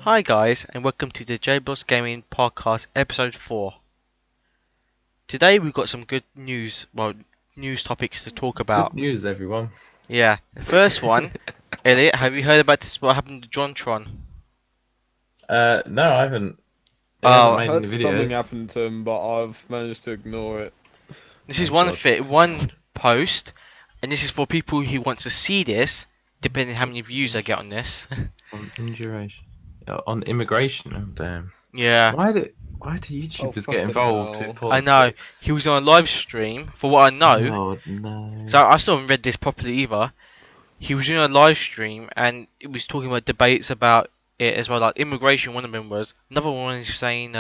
Hi guys, and welcome to the JayBlogsGaming Podcast episode 4. Today we've got some good news, news topics to talk about. Good news, everyone. Yeah, the first one, Elliot, have you heard about this, what happened to JonTron? No, I haven't. He Oh, hasn't made any Heard something videos. happened to him, but I've managed to ignore it. this is Oh, one God. one post, and this is for people who want to see this, depending on how many views I get on this. On immigration. Oh, damn. Yeah, Why do YouTubers get fucking involved hell. with I politics? know. He was on a live stream, for what I know. Oh no. So I still haven't read this properly either. He was doing a live stream and it was talking about debates about it as well, like immigration. One of them was. Another one is saying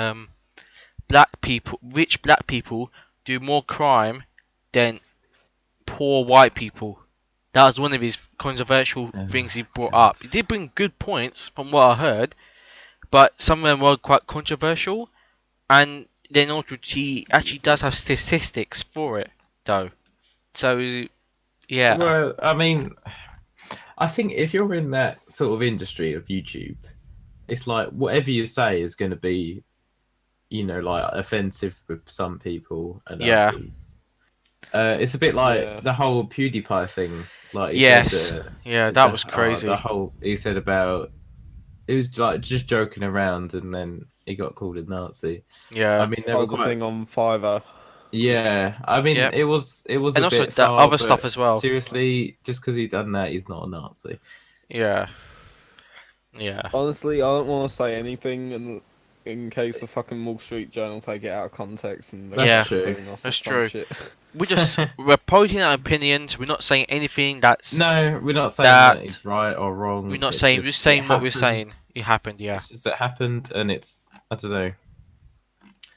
rich black people do more crime than poor white people. That was one of his controversial Oh, things he brought God. up. He did bring good points from what I heard, but some of them were quite controversial. And then also he actually does have statistics for it, though. So yeah, Well, I mean, I think if you're in that sort of industry of YouTube, it's like whatever you say is going to be, like offensive with some people and Yeah. others. It's a bit like Yeah. the whole PewDiePie thing. Like he yes, said, yeah, that was crazy. he said about it was like just joking around, and then he got called a Nazi. Yeah, I mean, they were The quite, thing on Fiverr. yeah. I mean, Yep. it was and a also bit that far, other but stuff as well. seriously, just because he done that, he's not a Nazi. Yeah, yeah, Honestly, I don't want to say anything in case the fucking Wall Street Journal take it out of context and they're That's true. suing us or That's some true. shit. we're posing our opinions. We're not saying anything that's. No, we're not saying That- that it's right or wrong. We're not It's saying. We're just just saying it what we're saying. happened. It happened. Yeah, It's just it happened, and it's I don't know.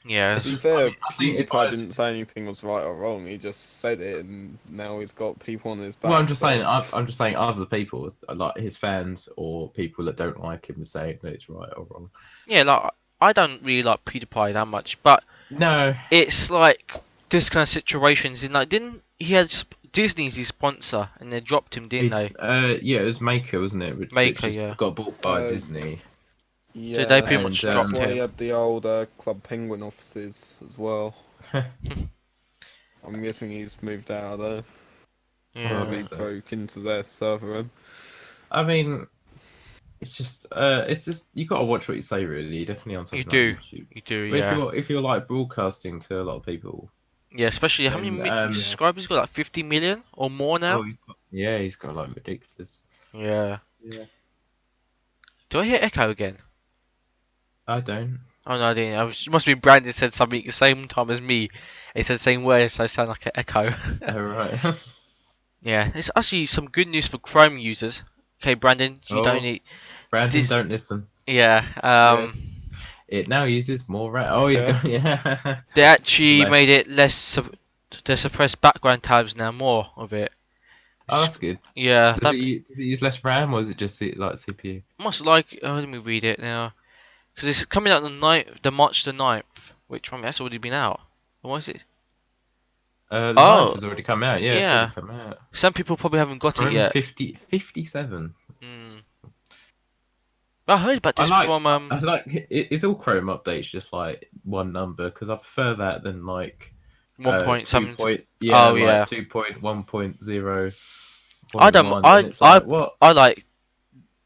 yeah, It's To be just- fair, I think if I PewDiePie was- didn't say anything was right or wrong. He just said it, and now he's got people on his back. Well, I'm just so- saying. I'm just saying other people, like his fans or people that don't like him, are saying that it's right or wrong. yeah. Like I don't really like PewDiePie that much, but No, it's like this kind of situations. In like, didn't he had Disney's his sponsor, and they dropped him, didn't they? yeah, it was Maker, wasn't it? Which Maker, just yeah. got bought by Uh, Disney. Yeah, they pretty much and dropped that's why him. he had the old Club Penguin offices as well. I'm guessing he's moved out of there. Yeah, Probably so. broke into their server room. I mean, it's just you got to watch what you say. Really, definitely on something do. like YouTube. you do. But Yeah, if you're like broadcasting to a lot of people, yeah. Especially how many then, subscribers? He's got like 50 million or more now. he's got like ridiculous. Yeah. Yeah. Do I hear echo again? I don't. Oh no, I didn't. It must be Brandon said something at the same time as me. He said the same word, so I sound like an echo. Oh, right. Yeah, it's actually some good news for Chrome users. Okay, Brandon, you Oh. don't need. Brandon, This- don't listen. Yeah. Yes. It now uses more RAM. Oh, he's Yeah. got, yeah. They actually Less. made it less. They suppress background tabs now, more of it. Oh, that's good. Yeah, Does that it use less RAM, or is it just like CPU? must like. Oh, let me read it now, because it's coming out the March the 9th, which I mean that's already been out. What is it? The Oh. 9th has already come out. Yeah, Yeah. it's already come out. Some people probably haven't got it Chrome yet. 57. Mm. I heard about this from I like it's all Chrome updates, just like one number, because I prefer that than like 1 point 2 something. point, yeah, Oh, like yeah. 2.1.0. I don't- 1.1, I- and it's like, what I like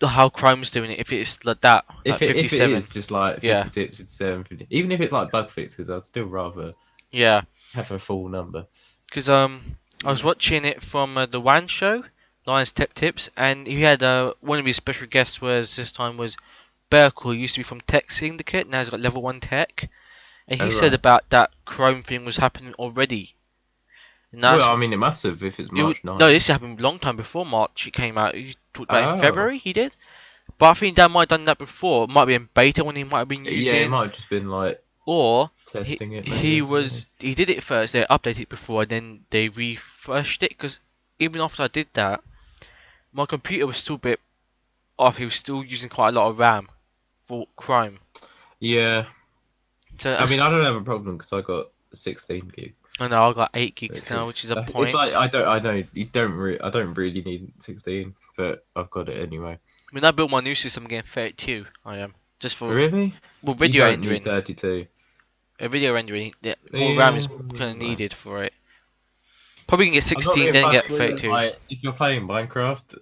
how Chrome's doing it. If it's like that, like if it 57. is just like Yeah. 56, 57, 50, even if it's like bug fixes, I'd still rather Yeah, have a full number. because I was watching it from the WAN show, Lions Tech Tips, and he had one of his special guests this time was Berkel, who used to be from Tech Syndicate. Now he's got level 1 tech, and he Oh, said right. about that Chrome thing was happening already. And that's, Well, I mean, it must have if it's March 9th. no, this happened a long time before March. It came out. He talked about it in Oh. February. He did, but I think that might have done that before. It might be in beta when he might have been using. Yeah, it might have just been like Or testing it. he maybe, he did it first. They updated it before, and then they refreshed it. Because even after I did that, my computer was still a bit off. He was still using quite a lot of RAM for Chrome. Yeah, So I mean, I don't have a problem because I got 16 gig. I know I got 8 gigs now, which is a point. It's like I don't really need 16, but I've got it anyway. I mean, I built my new system again 32. I am. just for Really? You video don't need rendering. 32. Video rendering, yeah, more RAM Yeah. is kind of needed for it. Probably can get I'm not 16, being then get fussy. 32. If you're playing Minecraft,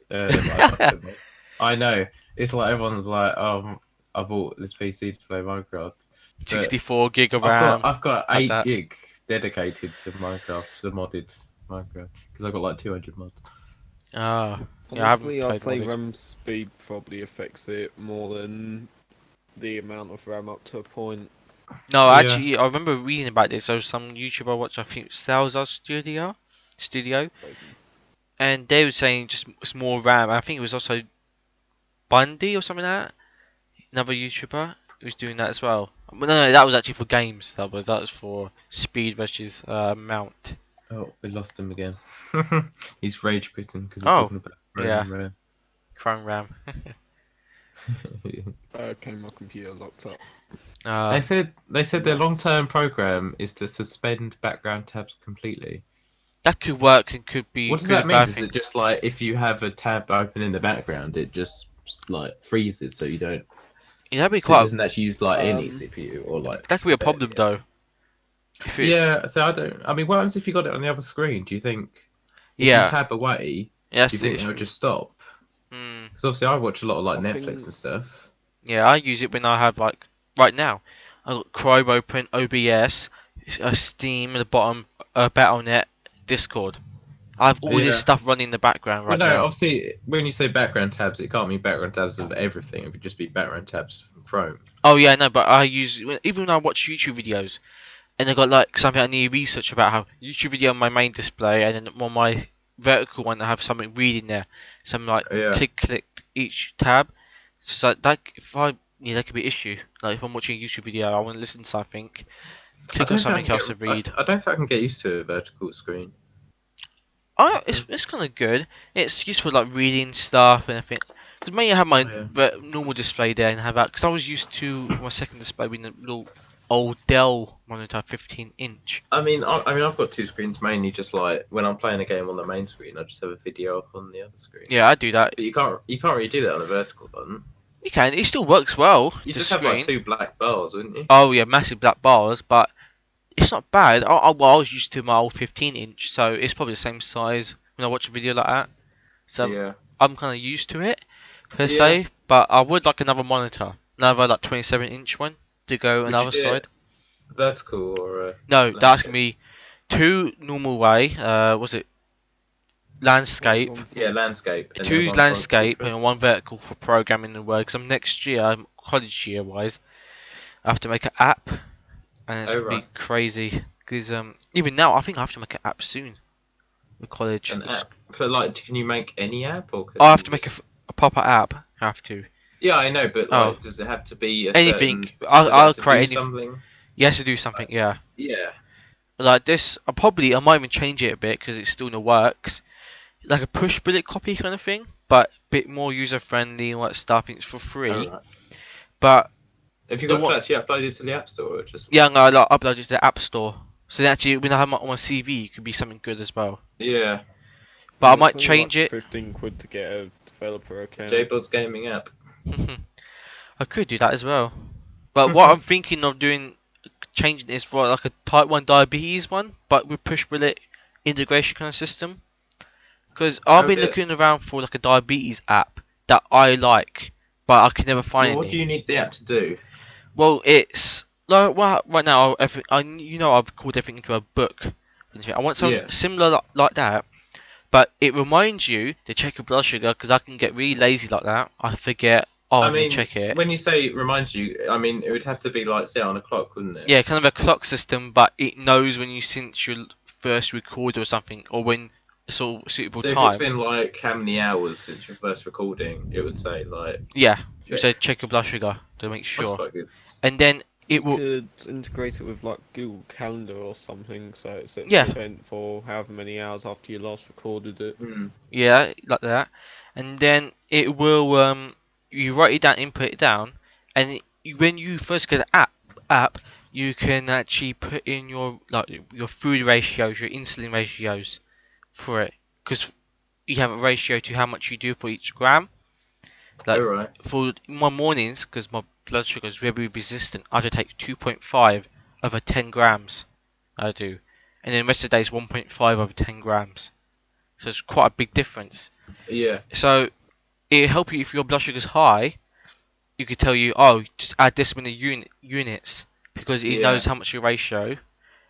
I know it's like everyone's like, I bought this PC to play Minecraft, but 64 gig of RAM. I've got like 8 that. gig dedicated to Minecraft, to the modded Minecraft, because I've got like 200 mods. Ah, yeah, I haven't Honestly, I'd played say modded. RAM speed probably affects it more than the amount of RAM up to a point. No, Yeah. actually, I remember reading about this. There was some YouTuber I watched, I think Salsa Studio, Crazy. and they were saying just it's more RAM. I think it was also Bundy or something like that. Another YouTuber who was doing that as well. But no, that was actually for games. That was for speed versus mount. Oh, we lost him again. He's rage quitting because he's Oh, talking about yeah. RAM. Chrome RAM. Okay, my computer locked up. They said their Yes. long-term program is to suspend background tabs completely. That could work and could be What does good that and mean? bad Is thing. it just like if you have a tab open in the background, it just like freezes, so you don't? Yeah, that'd be So it quite. doesn't actually use like any Um, CPU or like. That could be a problem though. If it's, Yeah. So I don't. I mean, what happens if you got it on the other screen? Do you think if you Yeah. tab away, Yeah, do you think it'll just stop? Hmm. Because obviously I watch a lot of like I Netflix think- and stuff. Yeah, I use it when I have like right now. I got Chrome open, OBS, Steam at the bottom, Battle.net, Discord. I have all Yeah. this stuff running in the background right Well, no, now. obviously when you say background tabs, it can't mean background tabs of everything. It would just be background tabs from Chrome. Oh yeah, no, but I use even when I watch YouTube videos, and I got like something I need to research about how YouTube video on my main display, and then on my vertical one I have something reading there. So I'm like Yeah. click each tab. So that if I that could be an issue. Like if I'm watching a YouTube video, I want to listen to something, click on something else to read. I don't think I can get used to a vertical screen. Oh, it's kind of good. It's useful like reading stuff and everything. Because mainly I have my normal display there and have that. Because I was used to my second display being a little old Dell monitor, 15-inch. I mean, I've got 2 screens mainly. Just like when I'm playing a game on the main screen, I just have a video up on the other screen. Yeah, I do that. But you can't really do that on a vertical button. You can. It still works well. You the just screen. have like 2 black bars, wouldn't you? Oh yeah, massive black bars, but it's not bad. I was used to my old 15-inch, so it's probably the same size when I watch a video like that. So Yeah. I'm kind of used to it per se, but I would like another monitor, another like 27-inch one to go Would another you do side. it vertical or No, that's landscape? gonna be 2 normal way. Was it landscape? Horizontal. Yeah, landscape. And then 2 one landscape vertical. and 1 vertical for programming and Word. Because I'm next year, college year wise, I have to make an app, and it's Oh, gonna be right. crazy. Because even now, I think I have to make an app soon with college. An app for like, can you make any app or? I have to make a proper app. I have to. Yeah, I know, but like, does it have to be a Anything. certain... I'll does it have to create do anything. something? You have to do something. Yeah. Yeah. Like this, I might even change it a bit because it's still in the works. Like a push bullet copy kind of thing, but a bit more user friendly and all that stuff. And it's for free. Alright. But Have you The got what- to actually upload it to the App Store or just? yeah, I'm gonna like, upload it to the App Store. So then actually, when I have my on my CV, it could be something good as well. Yeah. But I It's might only change like it. 15 quid to get a developer account. JayBlogsGaming app. I could do that as well. But what I'm thinking of doing, changing this for like a Type 1 diabetes one, but with push bullet integration kind of system. Because I've been looking around for like a diabetes app that I like, but I can never find Well, what any. do you need the app to do? Well, it's like right now. I've called everything into a book. I want something similar like that, but it reminds you to check your blood sugar because I can get really lazy like that. I forget. Oh, I need to check it. When you say reminds you, I mean it would have to be like set on a clock, wouldn't it? Yeah, kind of a clock system, but it knows when you since your first record or something, or when it's all suitable So if time. it's been like how many hours since your first recording, it would say like. Yeah, you say check your blood sugar to make That's sure, quite good. and then it You will. could integrate it with like Google Calendar or something, so it sets Yeah. an event for however many hours after you last recorded it. Yeah, like that, and then it will. You write it down, input it down, and when you first get the app, you can actually put in your your food ratios, your insulin ratios for it, because you have a ratio to how much you do for each gram. Like Alright. for my mornings, because my blood sugar is very resistant, I have to take 2.5 over 10 grams. I do, and then the rest of the day is 1.5 over 10 grams. So it's quite a big difference. Yeah. So it'll help you if your blood sugar's high. You could tell you, oh, just add this many units because it knows how much your ratio.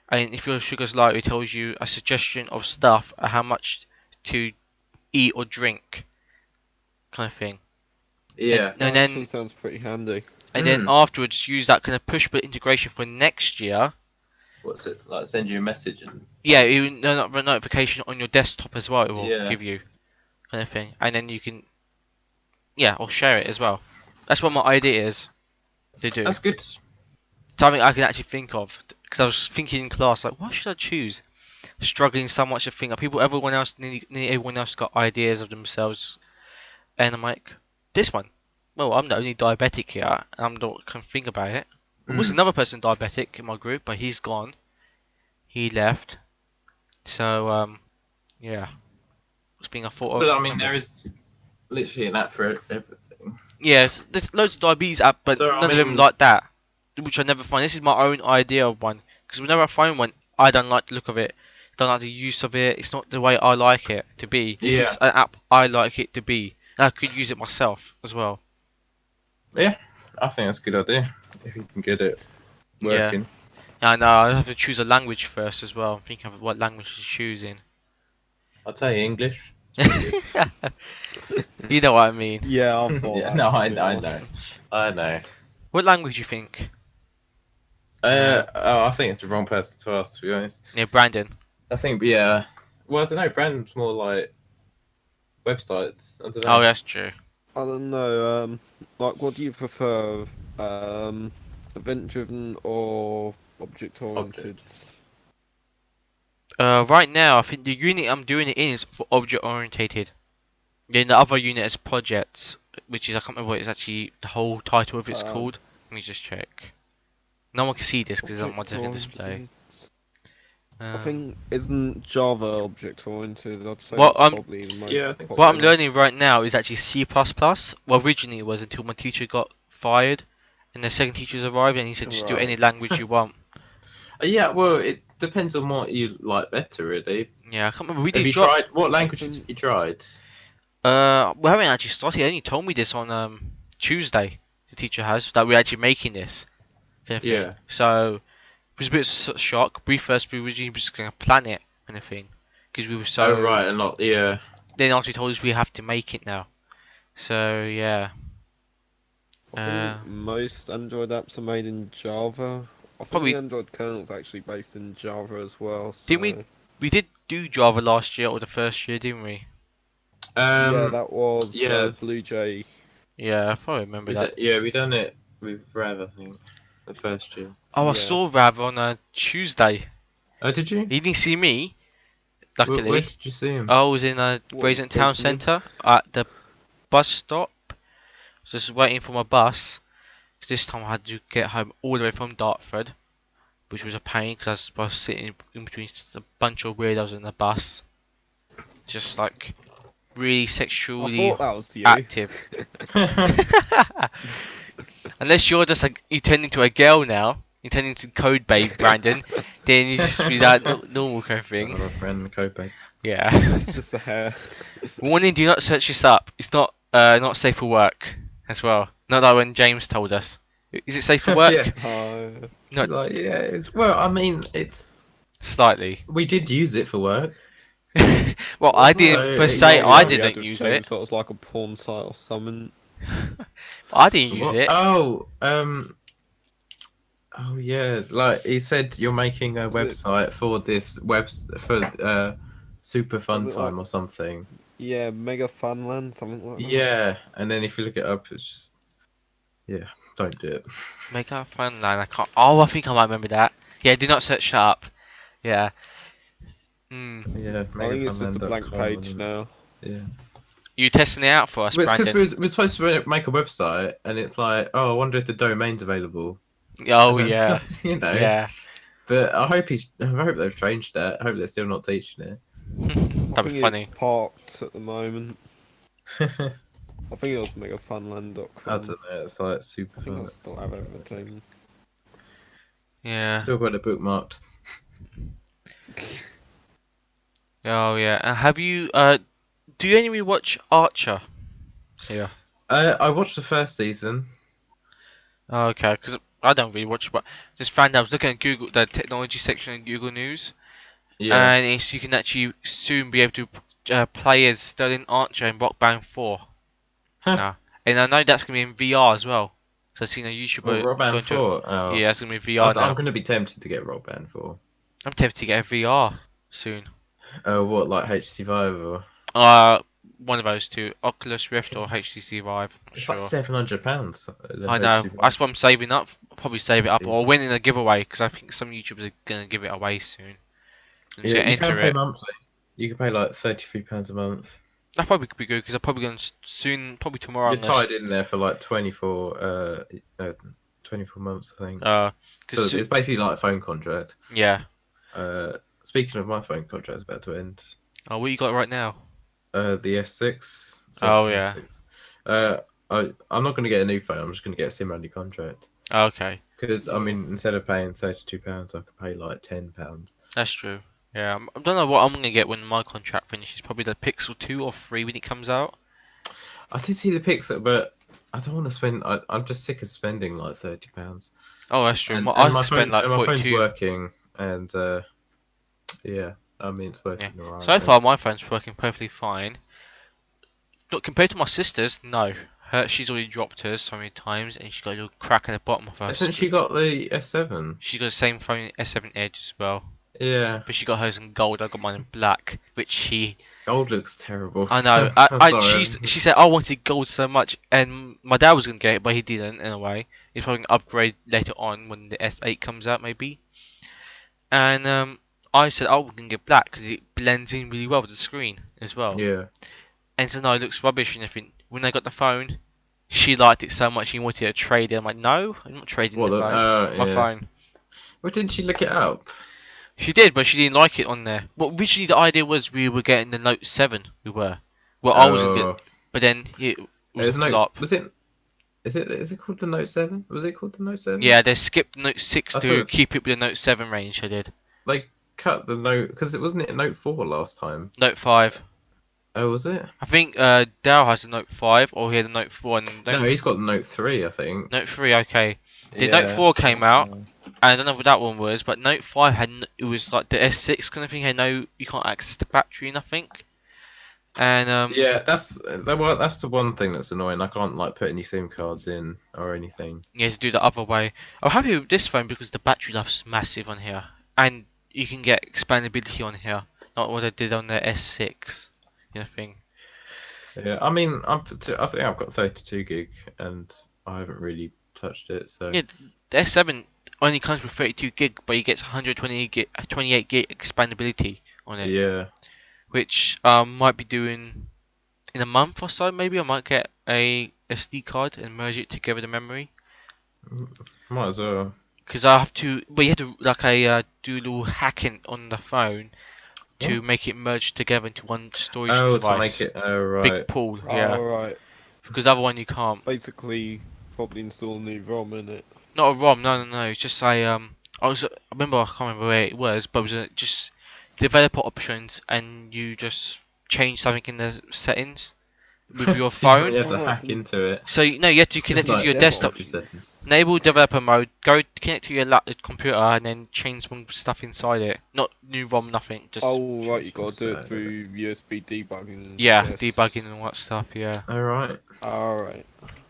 And if your sugar's low, it tells you a suggestion of stuff, how much to eat or drink, kind of thing. Yeah. And That actually then sounds pretty handy. afterwards, use that kind of push button integration for next year. What's it like? Send you a message and. Yeah, even a notification on your desktop as well. It will Yeah. give you, kind of thing, and then you can, or share it as well. That's what my idea is to do. That's good. Something I can actually think of, because I was thinking in class, like, what should I choose? Struggling so much to think. Everyone else, nearly everyone else got ideas of themselves, and I'm like, this one. Well, I'm the only diabetic here, and I'm not can think about it. There was another person diabetic in my group, but he's gone. He left. So, yeah. It's being a thought of. But I mean, there is literally an app for everything. Yes, there's loads of diabetes apps, but So, none of them like that, which I never find. This is my own idea of one, because whenever I find one, I don't like the look of it, don't like the use of it. It's not the way I like it to be. This is an app I like it to be, and I could use it myself as well. Yeah, I think that's a good idea if you can get it working. Yeah. And I have to choose a language first as well. I'm thinking of what language to choose in. I'll tell you English. You know what I mean. Yeah, I thought Yeah, that, no, to I be know, I honest. know, I know. What language do you think? I think it's the wrong person to ask, to be honest. Yeah, Brandon. I think, yeah. Well, I don't know. Brandon's more like websites. I don't know. Oh, that's true. I don't know. Like, what do you prefer? Event-driven or object-oriented? Right now, I think the unit I'm doing it in is for object orientated. Then the other unit is projects, which is I can't remember what it's actually the whole title of it's called. Let me just check. No one can see this because it's on my different display. I think isn't Java object-oriented? I'd say Well, that's probably the most yeah, I think so. what I'm popular. learning right now is actually C++. Well, originally it was until my teacher got fired, and the second teacher's arrived, and he said just do any language you want. Yeah, well, it depends on what you like better, really. Yeah, I can't remember. We Have did you tried? What languages have you tried? we haven't actually started. He only told me this on Tuesday. The teacher has that we're actually making this. Kind of thing. Yeah. So it was a bit of shock. We originally just going to plan it, kind of thing, because we were so. Oh right, and not yeah. Then after he told us we have to make it now. So yeah. I think most Android apps are made in Java. I think Probably- the Android kernel is actually based in Java as well. So... Didn't we did do Java last year or the first year, didn't we? yeah, that was yeah. Blue Jay. Yeah, I probably remember that. We done it with Rev, I think, the first year. Oh, I Yeah. saw Rav on Tuesday. Oh, did you? He didn't see me, luckily. Where did you see him? I was in What, Brazen Town station? Centre at the bus stop. So just waiting for my bus. 'Cause this time I had to get home all the way from Dartford, which was a pain because I was sitting in between a bunch of weirdos in the bus. Just like really I sexually thought that was you. active. Unless you're just like, you turn into a girl now, you turn into Code Babe Brandon, then you just be that normal kind of thing. Another friend, Kobe. Yeah. It's just the hair. Warning, do not search this up. It's not safe for work as well. Not like when James told us. Is it safe for work? Yeah. Not Like, yeah, it's well. I mean, it's slightly. we did use it for work. Well, I didn't per se. I didn't use it. So it was like a porn site or something. I didn't use it. Oh, oh yeah. Like he said, you're making a Was it- website for this for Super Fun Was it Time like- or something. Yeah, Mega Funland, something like that. Yeah, and then if you look it up, it's just don't do it. Make a fun line. I can't. Oh, I think I might remember that. Yeah, do not search that up. Yeah. Yeah, I think it's just a blank page now. Yeah. You testing it out for us, Well, it's because Brandon? we're supposed to make a website, and it's like, oh, I wonder if the domain's available. Oh And yeah. that's, you know. Yeah. But I hope they've changed that. I hope they're still not teaching it. I That'd be think funny. it's parked at the moment. I think it was I megafunland.com. don't know. It's like super I think I fun. still have everything. Yeah. Still got it bookmarked. Oh yeah. Have you do you anyway watch Archer? Yeah. I watched the first season. Oh, okay, because I don't really watch, but just found out I was looking at Google, the technology section in Google News, Yeah. and you can actually soon be able to play as Sterling Archer in Rock Band 4 now. And I know that's gonna be in VR as well. So I've seen a Well, YouTuber Rock going Band to. 4. Oh. Yeah, it's gonna be VR I'm now. going to be tempted to get Rock Band 4. I'm tempted to get a VR soon. What, like HTC Vive or? One of those two, Oculus Rift or HTC Vive. Not It's sure. like £700. I know. HTC Vive. That's what I'm saving up. I'll probably save it up or Jesus. win in a giveaway because I think some YouTubers are gonna give it away soon. And Yeah, so you can enter pay it. monthly. You can pay like £33 a month. That probably could be good because I'm probably going to soon, probably tomorrow. You're tied in there for like 24 months, I think. So Cause it's basically like a phone contract. yeah. Speaking of my phone contract, is about to end. Oh, what you got right now? The S6. Oh yeah. S6. I'm not going to get a new phone. I'm just going to get a SIM-only contract. Okay, Because I mean, instead of paying £32, I could pay like £10. that's true. Yeah, I don't know what I'm gonna get when my contract finishes. Probably the Pixel 2 or 3 when it comes out. I did see the Pixel, but I don't want to spend. I'm just sick of spending like £30. Oh, that's true. And, I my spent phone, like and my phone's 42. working, and yeah, I mean it's working alright. So far, my phone's working perfectly fine. Look, compared to my sister's, no. She's already dropped hers so many times, and she got a little crack at the bottom of her. Hasn't she got the S7? She got the same phone, S7 Edge as well. Yeah. But she got hers in gold. I got mine in black, which she. Gold looks terrible. I know. I'm sorry. She said I wanted gold so much, and my dad was gonna get it, but he didn't. In a way, he's probably gonna upgrade later on when the S8 comes out, maybe. And I said, oh, we can get black because it blends in really well with the screen as well. Yeah. And so no, it looks rubbish and everything. When I got the phone, she liked it so much she wanted to trade it. I'm like, no, I'm not trading the phone. My yeah. phone. Well, didn't she look it up? She did, but she didn't like it on there. Well, originally the idea was we were getting the Note 7. We were. Well, I wasn't good, but then it was a flop. Was it? Is it called the Note 7? Was it called the Note 7? Yeah, they skipped Note 6 I thought to it's- keep it with the Note 7 range. They did. Like cut the Note because it wasn't it Note 4 last time. Note 5. Oh, was it? I think Dal has a Note 5, or he had a Note 4. And No, he's got the Note 3, I think. Note 3, okay. The Yeah. Note 4 came out. I don't know what that one was, but Note 5 had it was like the S6 kind of thing. Had no, you can't access the battery, nothing. And Yeah, that's the one thing that's annoying. I can't like put any SIM cards in or anything. you have to do the other way. I'm happy with this phone because the battery life's massive on here, and you can get expandability on here, not what I did on the S6. You know thing. Yeah, I mean, I think I've got 32 gig, and I haven't really touched it. So Yeah, the S7 only comes with 32 gig, but you get 128 gig expandability on it. yeah, Which might be doing in a month or so. Maybe I might get a SD card and merge it together the memory. might as well. Because I have to, but you have to like do a little hacking on the phone to make it merge together into one storage device. To make it. Oh, right. Big pool, yeah. Alright. Because other one you can't. Basically, probably install a new ROM in it. Not a ROM, no. It's just I remember I can't remember where it was, but it was just developer options, and you just change something in the settings with your phone. You have to hack into it. So you have to connect it to your desktop. Enable developer mode. Go connect to your computer and then change some stuff inside it. Not new ROM, nothing. Just Oh right, you gotta do it through USB debugging. yeah, yes. debugging and all that stuff. Yeah. All right. Alright.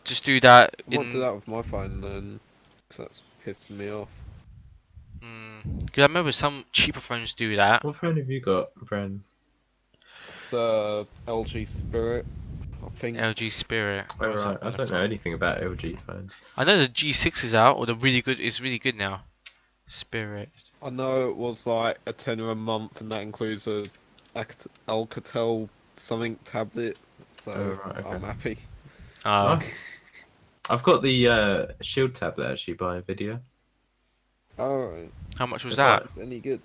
Just do that. I won't do that with my phone then, 'cause that's pissing me off. Because I remember some cheaper phones do that. What phone have you got, Bren? It's LG Spirit, I think. LG Spirit. Oh, Or right. something I don't know anything about LG phones. I know the G6 is out, or the really good is really good now. Spirit. I know it was like a tenner a month, and that includes a Alcatel something tablet. So Oh, right, okay. I'm happy. Nice. I've got the Shield tablet actually by Nvidia. Alright. How much was It's that? It's any good.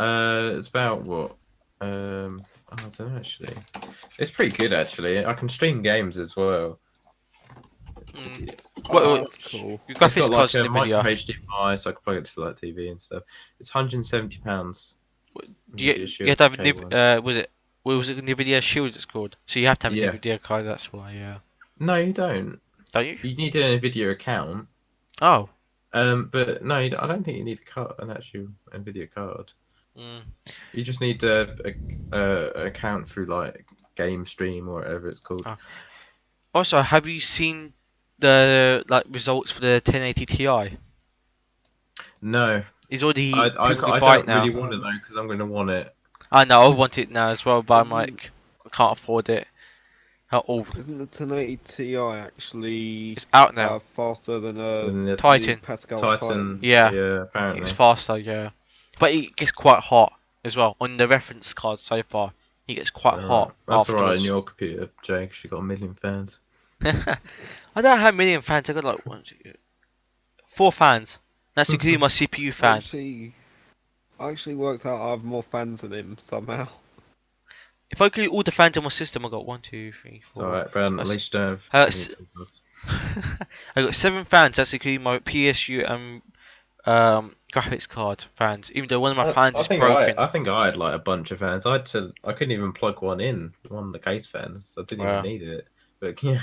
It's about what? I don't know, actually. It's pretty good, actually. I can stream games as well. Mm. Oh, What? that's cool. You got It's got cards like in a micro NVIDIA. HDMI, so I can plug it to like TV and stuff. It's £170. Do you have to have a was it? What was it? NVIDIA Shield. It's called. So you have to have an Yeah. NVIDIA card. That's why. Yeah. No, you don't. Don't you? You need an NVIDIA account. Oh. But no, I don't think you need an actual NVIDIA card. Mm. You just need a account through like Game Stream or whatever it's called. Oh. Also, have you seen the results for the 1080 Ti? No, It's already I people can buy it don't now. really want it though because I'm going to want it. I know. I want it now as well, but I'm Isn't- like, I can't afford it. How old? Isn't the 1080 Ti actually It's out now. faster than And the Titan. Pascal Titan, Yeah. apparently. It's faster, yeah. But it gets quite hot as well. On the reference card so far, it gets quite hot. That's alright in afterwards. your computer, Jay, 'cause you got 1 million fans. I don't have a million fans. I got like 4 fans. That's including my CPU fan. I actually worked out I have more fans than him somehow. If I include all the fans in my system, I got 1, 2, 3, It's 4. alright, Brandon. At least you don't have. That's- too many fans. I got 7 fans. That's including my PSU and graphics card fans. Even though one of my fans is broken. I think I had like a bunch of fans. I couldn't even plug one of the case fans. I didn't Wow. even need it. But yeah,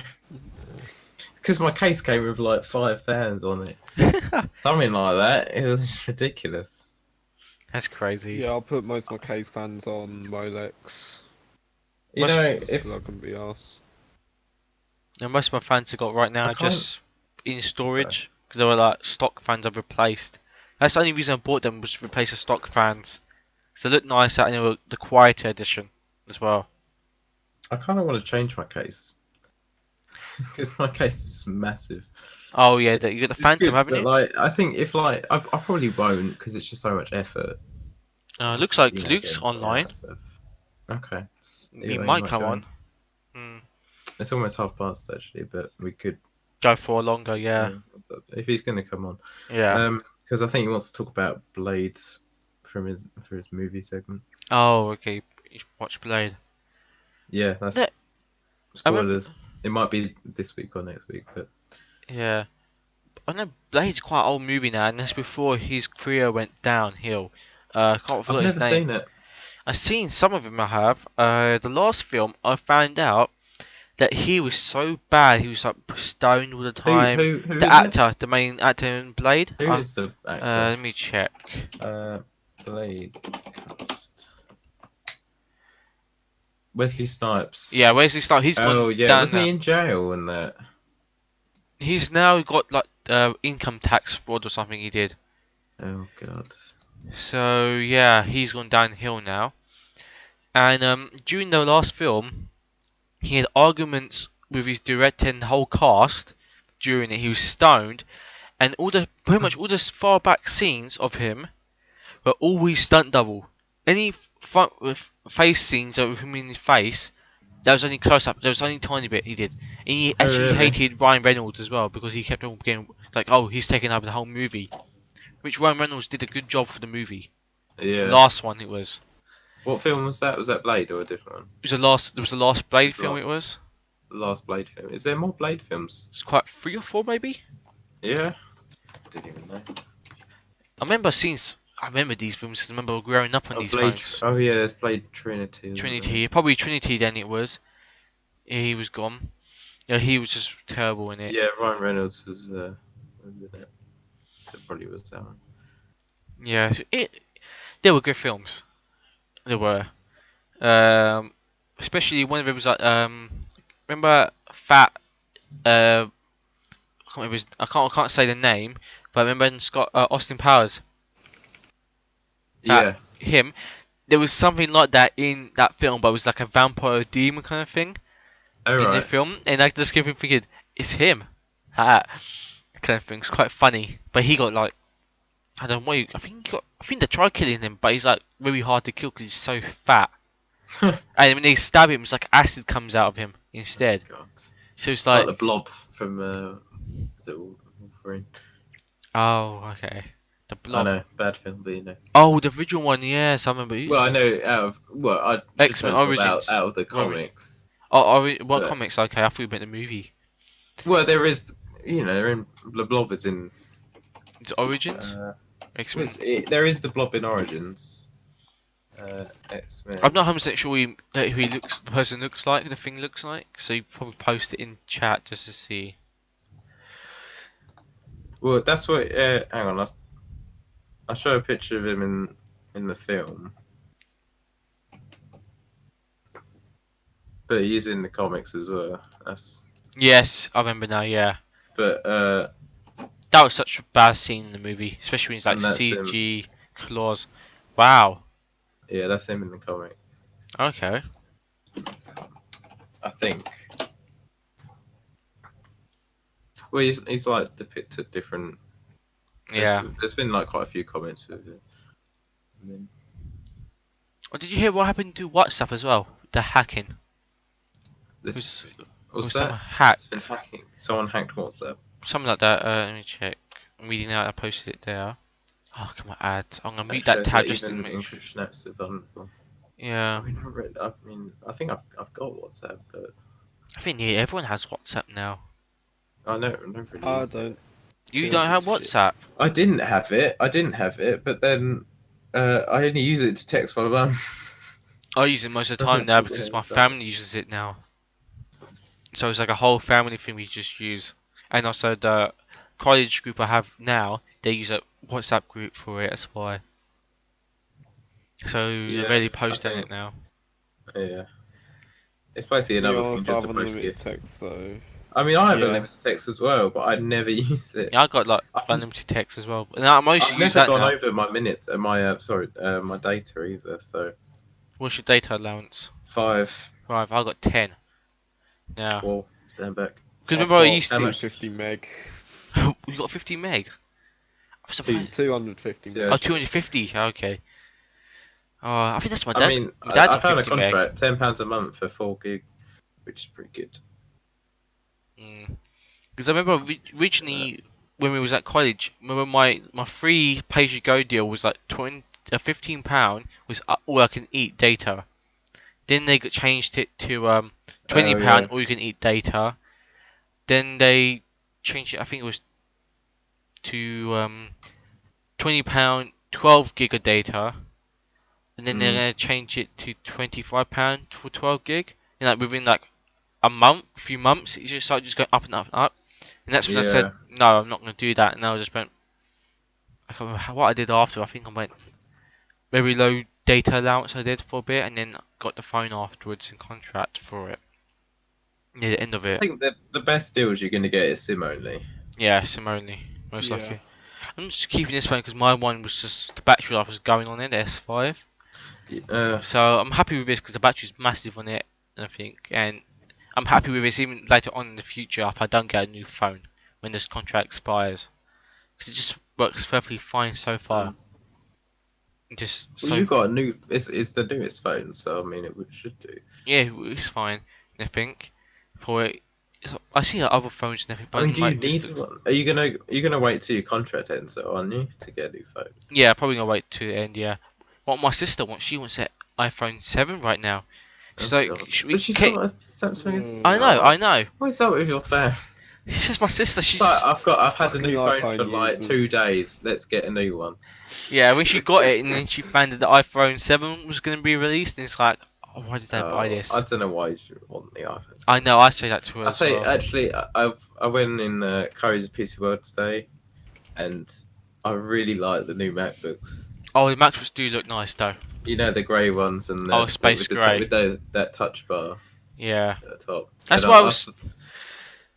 because my case came with like 5 fans on it, something like that. It was ridiculous. That's crazy. Yeah, I'll put most of my case fans on Molex. You Most- know, Just if 'cause I can be asked. And most of my fans I got right now I are can't- just in storage because they were like stock fans I've replaced. That's the only reason I bought them, was to replace the stock fans. So they look nicer and they were the quieter edition as well. I kind of want to change my case because my case is massive. Oh yeah, you got the It's Phantom, good, haven't but you? like, I think if like, I probably won't because it's just so much effort. Looks Just, like you know, Luke's getting all online. that stuff. Okay, He you might come join. on. It's almost half past actually, but we could. Go for longer, yeah. If he's going to come on. Yeah. Because I think he wants to talk about Blade for his movie segment. Oh, okay. You watch Blade. Yeah, that's Yeah, I remember- spoilers. It might be this week or next week, but Yeah. I know Blade's quite an old movie now, and that's before his career went downhill. I can't I've forget his never name. seen it. I've seen some of them. I have. The last film, I found out that he was so bad. He was like stoned all the time. Who The is it? actor, the main actor in Blade. Who is the actor? Let me check. Blade cast. Wesley Snipes. Yeah, Wesley Snipes. He's Oh gone yeah, down wasn't now. he in jail and that? He's now got like income tax fraud or something he did. Oh god. So yeah, he's gone downhill now. And during the last film, he had arguments with his director and the whole cast. During it, he was stoned, and pretty much all the far back scenes of him were always stunt double. Any front with face scenes of him in his face, that was only close up. There was only a tiny bit he did. And he Oh, actually really? hated Ryan Reynolds as well because he kept on getting like, oh, he's taking over the whole movie. Which Ryan Reynolds did a good job for the movie. Yeah. The last one it was. What film was that? Was that Blade or a different one? It was the last Blade It's film. last. It was. The last Blade film. Is there more Blade films? It's quite 3 or 4 maybe. Yeah. Didn't even know. I remember these films. 'Cause I remember growing up on these Blade. films. Oh yeah, there's Blade Trinity. wasn't Trinity, probably Trinity. Then it was. He was gone. Yeah, he was just terrible in there? it. Yeah, Ryan Reynolds was in it. So it probably was that one. Yeah, so they were good films. They were. Especially one of them was like remember Fat. I can't remember I can't say the name, but I remember in Austin Powers. Yeah. Him. There was something like that in that film, but it was like a vampire demon kind of thing in the Alright. film, and I just kept thinking, it's him. Kind of thing. It's quite funny, but he got like, I don't know what. I think they tried killing him, but he's like really hard to kill because he's so fat. And when they stab him, it's like acid comes out of him instead. God. So it's It's like like, the Blob from is it Wolverine? oh, okay. The I Blob. know, bad film, but you know. Oh, the original one. Yes, I remember. Well, I know I just X-Men know Origins. out of the Well, comics. what But- comics? Okay, I thought you meant the movie. Well, there is, they're in the Blob is in. It's Origins. X-Men. There is the Blob in Origins. X-Men. I'm not 100% sure who the person looks like, the thing looks like. So you probably post it in chat just to see. Well, that's what. Hang on, I'll show a picture of him in the film. But he's in the comics as well. Yes, I remember now. Yeah, But that was such a bad scene in the movie, especially when it's like And that's CG claws. Wow. yeah, that's him in the comic. Okay. I think. Well, he's like depicted different. Yeah. There's been like quite a few comments with it. I mean, Oh, did you hear what happened to WhatsApp as well? The hacking. this, It what's was some that? hack. It's been hacking. Someone hacked WhatsApp. Something like that. Let me check. I'm reading out. I posted it there. Oh, come on, ads. I'm gonna mute that tab just to even make sure. encryption apps are vulnerable. Yeah. I think I've got WhatsApp, but I think yeah, everyone has WhatsApp now. I know. I don't really I use it. don't. You Yeah, don't have shit. WhatsApp. I didn't have it, but then I only use it to text my mum. I use it most of the That's time now what- because yeah, my exactly. family uses it now. So it's like a whole family thing we just use. And also the college group I have now, they use a WhatsApp group for it, that's why. So Yeah, they really I post on think- it now. Yeah. It's basically You another thing also just have to post unlimited gifts. text, so I mean, I have Yeah. unlimited text as well, but I never use it. Yeah, I got like I think- unlimited text as well. And I mostly I've use never that gone now. over my minutes, my data either. So What's your data allowance? 5. Right, I got 10. Now. Well, stand back. Because I've remember I got used how to. much? 250 meg. You got 50 meg? I'm Two. surprised. 250 meg. Yeah. Oh, 250. Okay. Oh, I think that's my I dad. mean, my dad's I on found a 50 meg. contract, £10 a month for 4 gig, which is pretty good. Because I remember originally when we was at college, remember my free pay-as-you-go deal was like £15 was all I can eat data. Then they got changed it to £20 yeah. all you can eat data. Then they changed it. I think it was to £20 12 gig of data. And then they're gonna change it to £25 for 12 gig. And like within like a few months, it just started just going up and up and up. And that's when I said, no, I'm not going to do that. And I just went, I can't remember what I did after. I think I went very low data allowance I did for a bit, and then got the phone afterwards in contract for it. Near the end of I it. think the best deals you're going to get is SIM only. Yeah, SIM only, most Yeah. likely. I'm just keeping this phone because my one was just, the battery life was going on it, the S5. So I'm happy with this because the battery's massive on it, I think. And I'm happy with this even later on in the future if I don't get a new phone when this contract expires. Because it just works perfectly fine so far. Just Well, so you got a new. It's the newest phone, so I mean, should do. yeah, it's fine. I think for it, I see other phones and everything. But I mean, do you like, need one? Are you gonna wait till your contract ends, though, aren't you, to get a new phone? Yeah, probably gonna wait to the end. Yeah. What my sister wants, she wants an iPhone 7 right now. She's like, God. should we But she's Kate- got a Samsung. I know. What is that with your phone? She's just my sister. She's Like, I've had a new Fucking phone for iPhone like users. 2 days. Let's get a new one. yeah. When she got it, and then she found that the iPhone 7 was gonna be released, and it's like, oh, why did I buy this? I don't know why you should want the iPhone. I know. I say that to her. I as say well. actually, I went in Curry's PC World today, and I really like the new MacBooks. Oh, the MacBooks do look nice though. You know, the grey ones and the, space with grey. that touch bar Yeah. at the top. That's And why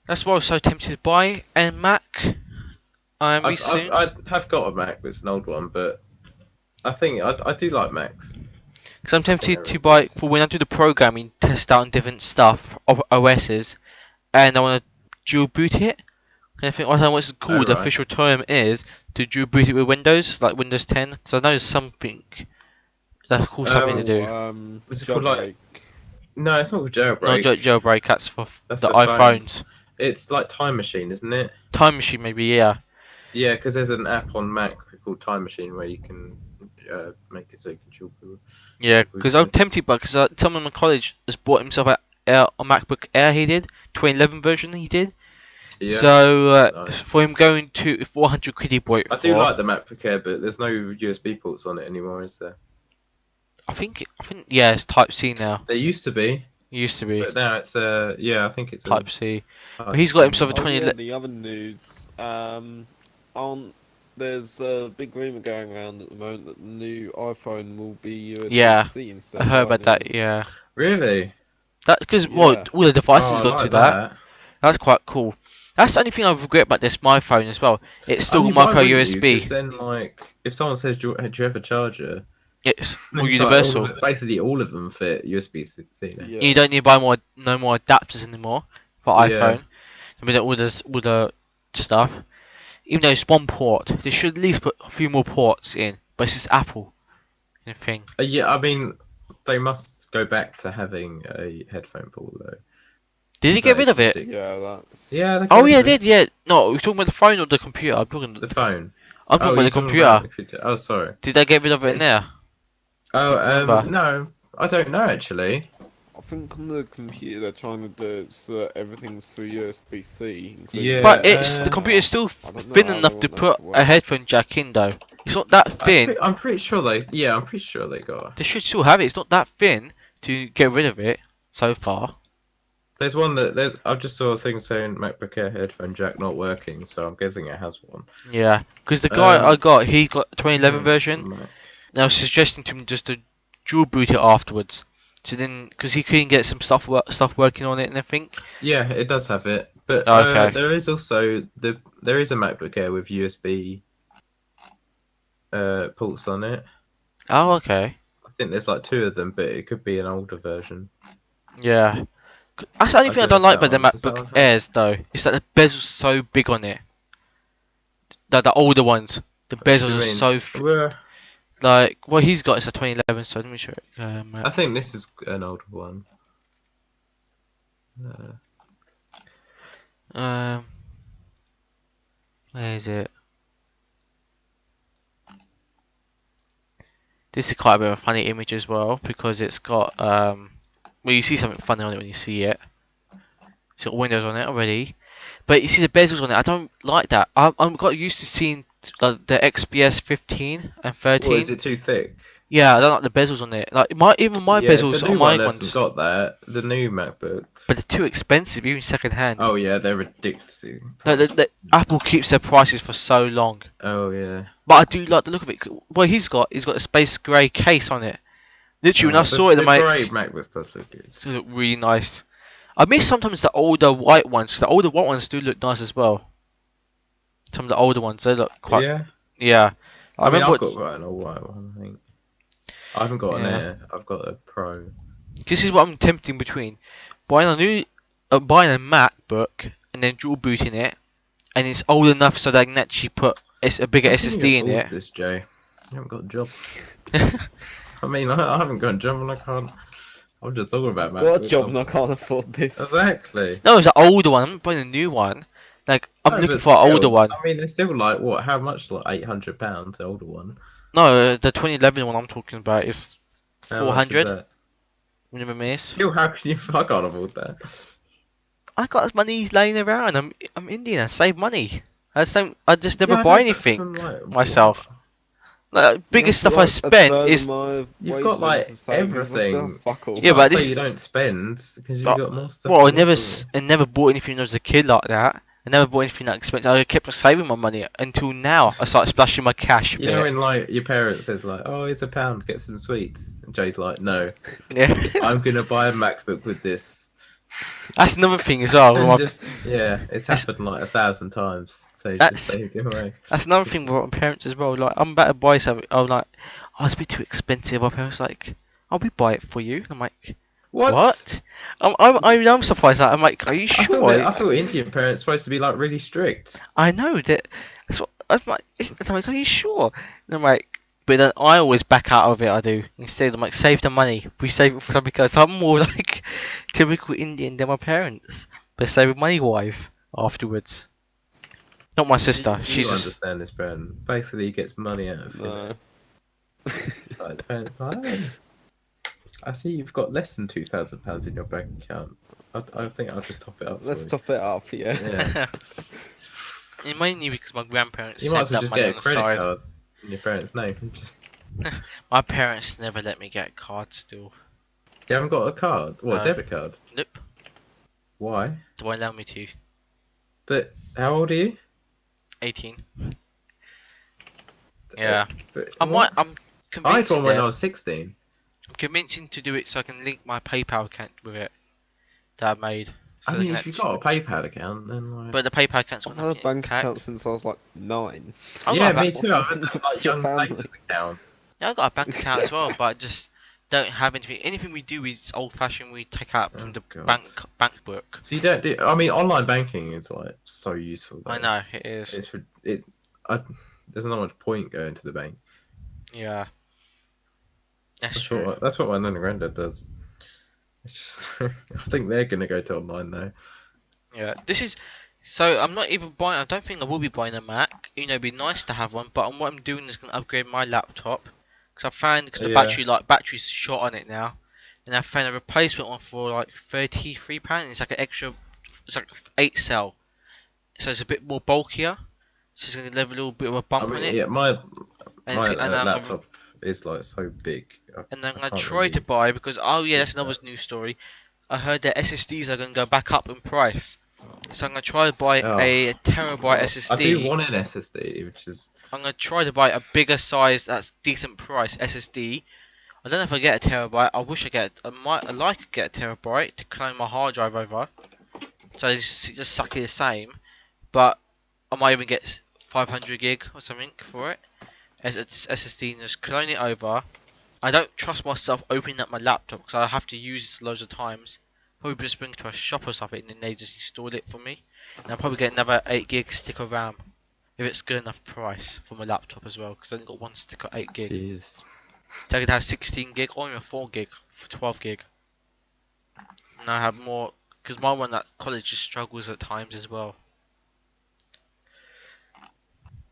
That's why I was so tempted to buy a Mac. I soon. have got a Mac, but it's an old one. But I think I do like Macs. Because I'm tempted to buy for when I do the programming, test out on different stuff of OSs, and I want to dual boot it. And I think I don't know what it's called. The right. official term is to dual boot it with Windows, like Windows 10. Because I know there's something that's called something to do. Was it called, like- No, it's not called jailbreak. No jailbreak. That's for That's the for iPhones. It's like Time Machine, isn't it? Time Machine, maybe. Yeah. Yeah, because there's an app on Mac called Time Machine where you can make it so you can dual Yeah, boot because I'm it. tempted, but because someone in my college just bought himself a MacBook Air. He did 2011 version. He did. Yeah, So nice. for him going to 400 quid, he bought it I for. do like the MacBook Air, but there's no USB ports on it anymore, is there? I think yeah, it's Type C now. There used to be, It used to be but now it's yeah, I think it's Type C. Type But he's got C himself a now. 20. Oh yeah, the other news. On there's a big rumor going around at the moment that the new iPhone will be USB-C instead I of heard about Lightning. that. Yeah, Really? that because Yeah. all the devices Oh, I got like to that. That's quite cool. That's the only thing I regret about this my phone as well. It's I still mean, why micro wouldn't you? USB. Because then, like, if someone says, do you have a charger? It's more It's like all universal. of basically, all of them fit USB-C now. Yeah. You don't need to buy no more adapters anymore for Yeah. iPhone. With all the stuff. Even though it's one port, they should at least put a few more ports in. But it's just Apple thing. Yeah, I mean, they must go back to having a headphone port, though. Did he get rid of it? Yeah, that's. Yeah, they Oh got yeah, rid of did yeah. No, we're talking about the phone or the computer. I'm talking. the phone. I'm talking about you're the talking computer. about the computer. Oh, sorry. Did they get rid of it in there? Oh, Remember? no, I don't know actually. I think on the computer they're trying to do it so that everything's through USB-C. including- Yeah, But it's the uh, computer's still I don't know thin how they enough to want that put to a work. headphone jack in though. It's not that thin. I'm pretty sure they. Yeah, I'm pretty sure they got. They should still have it. It's not that thin to get rid of it so far. There's one that I just saw a thing saying MacBook Air headphone jack not working, so I'm guessing it has one. Yeah, because the guy I got, he got 2011 Hmm, version. Mac. And I was suggesting to him just to dual boot it afterwards. So then, because he couldn't get some stuff working on it and everything. Yeah, it does have it, but Okay. there is also there is a MacBook Air with USB ports on it. Oh, okay. I think there's like 2 of them, but it could be an older version. Yeah. That's the only I thing I don't don't know like if about the that one- does that MacBook one have- Airs though. Is that the bezel's so big on it. The older ones, the bezels are so Well, like what he's got is a 2011. So let me show it. I think this is an older one. Where is it? This is quite a bit of a funny image as well because it's got well you see something funny on it when you see it. It's got windows on it already, but you see the bezels on it. I don't like that. I'm got used to seeing the XPS 15 and 13. Well, is it too thick? Yeah, I don't like the bezels on it. Like even my Yeah, bezels the on new my one hasn't ones, got that. The new MacBook. but they're too expensive, even second hand. Oh yeah, they're ridiculously. Apple keeps their prices for so long. Oh yeah. But I do like the look of it. Well, he's got a space grey case on it. Literally, when I saw it, the mate, grey MacBooks does look good. it look really nice. I miss sometimes the older white ones. 'Cause the older white ones do look nice as well. Some of the older ones, they look quite. Yeah. Yeah. I mean, remember I've got quite an old white one. I think. I haven't got an Yeah. Air. I've got a Pro. This is what I'm tempting between buying buying a MacBook and then dual booting it, and it's old enough so that I can actually put a bigger How can you SSD in afford it. This Jay, you haven't got a job. I mean, I haven't got a job and I can't. I'm just talking about MacBooks. Got a job and I can't afford this. Exactly. No, it's an older one. I'm not buying a new one. Like I'm No, looking but for an older still, one. I mean, it's still like what? How much? Like £800, the older one. No, the 2011 one I'm talking about is How much is 400 that? minimum is. Still, how can you? I can't afford that. I got money laying around. I'm Indian. I save money. I just never Yeah, I buy know, but anything from, like, myself. what? Like, biggest stuff I spent is You've got like everything. Fuck all. Yeah, but I'd say this- you don't spend because you've But- got more stuff. well, I to never do. I never bought anything when I was a kid like that. I never bought anything that expensive. I kept saving my money until now. I started splashing my cash a You know, bit. when like your parents says like, "Oh, it's £1, get some sweets," and Jay's like, "No, Yeah. I'm gonna buy a MacBook with this." That's another thing as well. And My- just it's happened like 1,000 times. So you That's- just saved it away. That's another thing with my parents as well. Like I'm about to buy something. I'm like, oh, it's a bit too expensive. My parents like, I'll be buy it for you. I'm like, what? I'm surprised. That I'm like, are you I sure? thought Indian parents supposed to be like really strict. I know that. That's what I'm like. Are you sure? And I'm like, but then I always back out of it. I do instead. I'm like, save the money. We save it for something else. I'm more like typical Indian than my parents, but saving money wise afterwards. Not my sister. You She's just. understand this, Brandon. Basically, he gets money out of No. it. Like, the parents like, "Hey, I see you've got less than £2,000 in your bank account. I think I'll just top it up. Let's for you." top it up, yeah. Yeah. Mainly because my grandparents You might as saved well up just money get on a the credit side. card in your parents' name. And just... My parents never let me get a card still. You haven't got a card? What, No. a debit card? Nope. Why? They won't allow me to. But how old are you? 18. Yeah. But I'm what? I'm I had convincing one when them. I was 16. I'm convincing to do it so I can link my PayPal account with it that I made. So I they mean, can if you've actually- got a PayPal account, then like... But the PayPal account's I've got had a nothing bank tagged. account since I was like 9. I've yeah, got a me bank- too. I've had that, like, What's your young family? savings account. Yeah, I've got a bank account as well, but I just don't have anything. Anything we do is old fashioned. We take out from Oh, the God. bank book. So you don't do... I mean, online banking is like so useful. Though. I know it is. It's for it. There's not much point going to the bank. Yeah, that's true. That's what my nan and granddad does. It's just, I think they're gonna go to online now. Yeah, this is. So I'm not even buying. I don't think I will be buying a Mac. You know, it'd be nice to have one. But what I'm doing is gonna upgrade my laptop because I found because the Yeah. battery's shot on it now, and I found a replacement one for like £33. It's like an extra. It's like 8 cell, so it's a bit more bulkier. So it's gonna leave a little bit of a bump I mean, on it. yeah, my And it's- and I'm- laptop is like so big. And I'm I gonna can't try really to buy because that's use another that. news story. I heard that SSDs are gonna go back up in price. So I'm gonna try to buy Oh. a terabyte SSD. I do want an SSD, which is I'm gonna try to buy a bigger size that's decent price SSD. I don't know if I get a terabyte. I wish I'd like to get a terabyte to clone my hard drive over. So it's just suck it the same. But I might even get 500 gig or something for it as it's SSD and just clone it over. I don't trust myself opening up my laptop because I have to use it loads of times. Probably just bring it to a shop or something and then they just install it for me. And I'll probably get another 8 gig stick of RAM if it's good enough price for my laptop as well because I only got one stick of 8 gig. jeez. So I could have 16 gig or even 4 gig for 12 gig. And I have more because my one at college just struggles at times as well.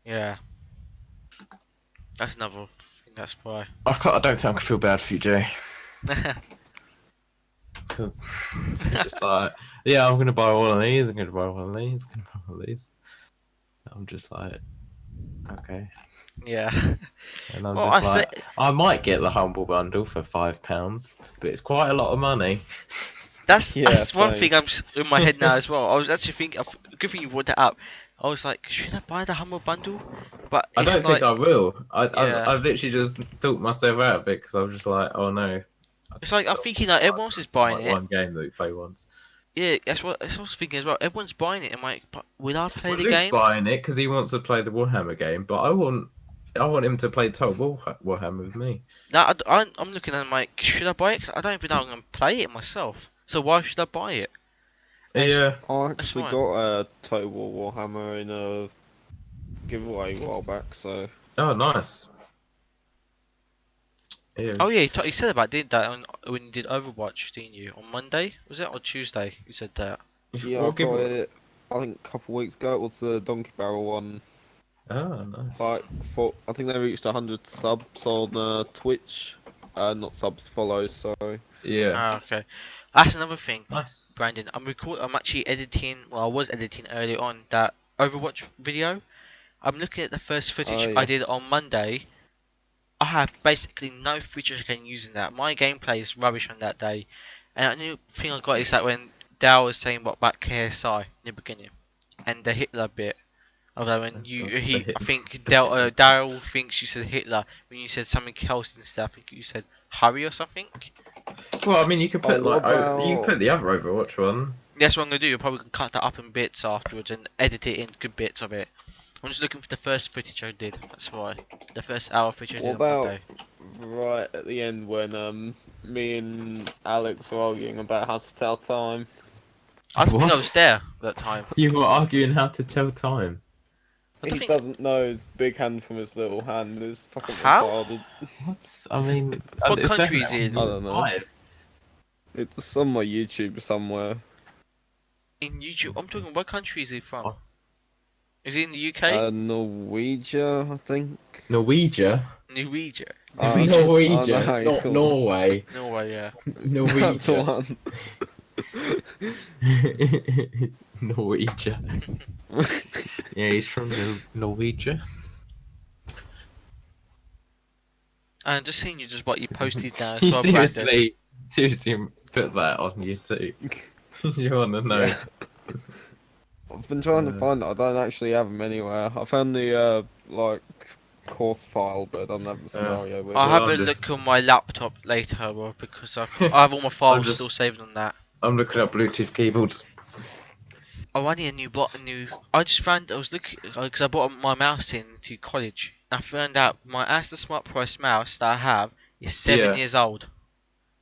Yeah. That's another thing that's why. I don't think I can feel bad for you, Jay. Because just like, yeah, I'm gonna buy one of these. I'm gonna buy one of these. I'm gonna buy one of these. I'm just like, okay. Yeah. And I'm Well, just I like, I might get the humble bundle for £5, but it's quite a lot of money. That's Yeah, one same. thing I'm in my head now as well. I was actually thinking, good thing you brought that up. I was like, should I buy the Humble Bundle? But I it's don't like, think I will. Yeah. I've literally just talked myself out of it because I was just like, oh no. it's like I'm thinking like everyone else is buying Like it. one game that we play once. Yeah, that's what I was thinking as well. Everyone's buying it. I'm like, but will I play Well, the Luke's game? buying it because he wants to play the Warhammer game, but I want him to play Total Warhammer with me. Now I'm looking at it, I'm like, should I buy it? 'Cause I don't even know I'm gonna play it myself. So why should I buy it? It's- Yeah. I actually fine. got a Total War Warhammer in a giveaway a while back, so Oh, nice. Yeah. Oh yeah, you said about did that when you did Overwatch, didn't you? On Monday was it or Tuesday? You said that. yeah, I What got giveaway? it. I think a couple of weeks ago. It was the Donkey Barrel one. Oh, nice. Like, I think they reached 100 subs on Twitch. Not subs, follows. So Yeah. Ah, okay. That's another thing, Nice. Brandon. I'm actually editing. Well, I was editing early on that Overwatch video. I'm looking at the first footage Oh, yeah. I did on Monday. I have basically no features I can use in that. My gameplay is rubbish on that day. And a new thing I got is that when Dal was saying about KSI in the beginning, and the Hitler bit. Although when I think Daryl thinks you said Hitler when you said something else instead. I think you said hurry or something. Well, I mean, you could put what you can put the other Overwatch one. That's what I'm gonna do. I'm probably gonna cut that up in bits afterwards and edit it in good bits of it. I'm just looking for the first footage I did. That's why the first hour footage I did What on about- Monday. right at the end when me and Alex were arguing about how to tell time. I think What? I was there at that time. You were arguing how to tell time. I don't He think- doesn't know his big hand from his little hand. It's fucking How? retarded. What's? I mean, What country is he in? I don't know. It's on my YouTube somewhere. In YouTube, I'm talking. What country is he from? Oh. Is he in the UK? Norwegia, I think. Norwegia? Norwegia. I don't know how Norwegia, you not call it. Norway. Norway, yeah. That's the Norwegia. one. Norwegia. Yeah, he's from Norwegia. And just seeing you just what you posted now. You So Brandon. seriously put that on YouTube. You want to know? Yeah. I've been trying to find it. I don't actually have them anywhere. I found the like course file, but I don't have the scenario with I'll it. have I'm a just- look on my laptop later, Rob, because I have all my files still saved on that. I'm looking up Bluetooth keyboards. Oh, I need a new I just found I was looking because I bought my mouse into college. I found out my Asda Smart Price mouse that I have is 7 years old.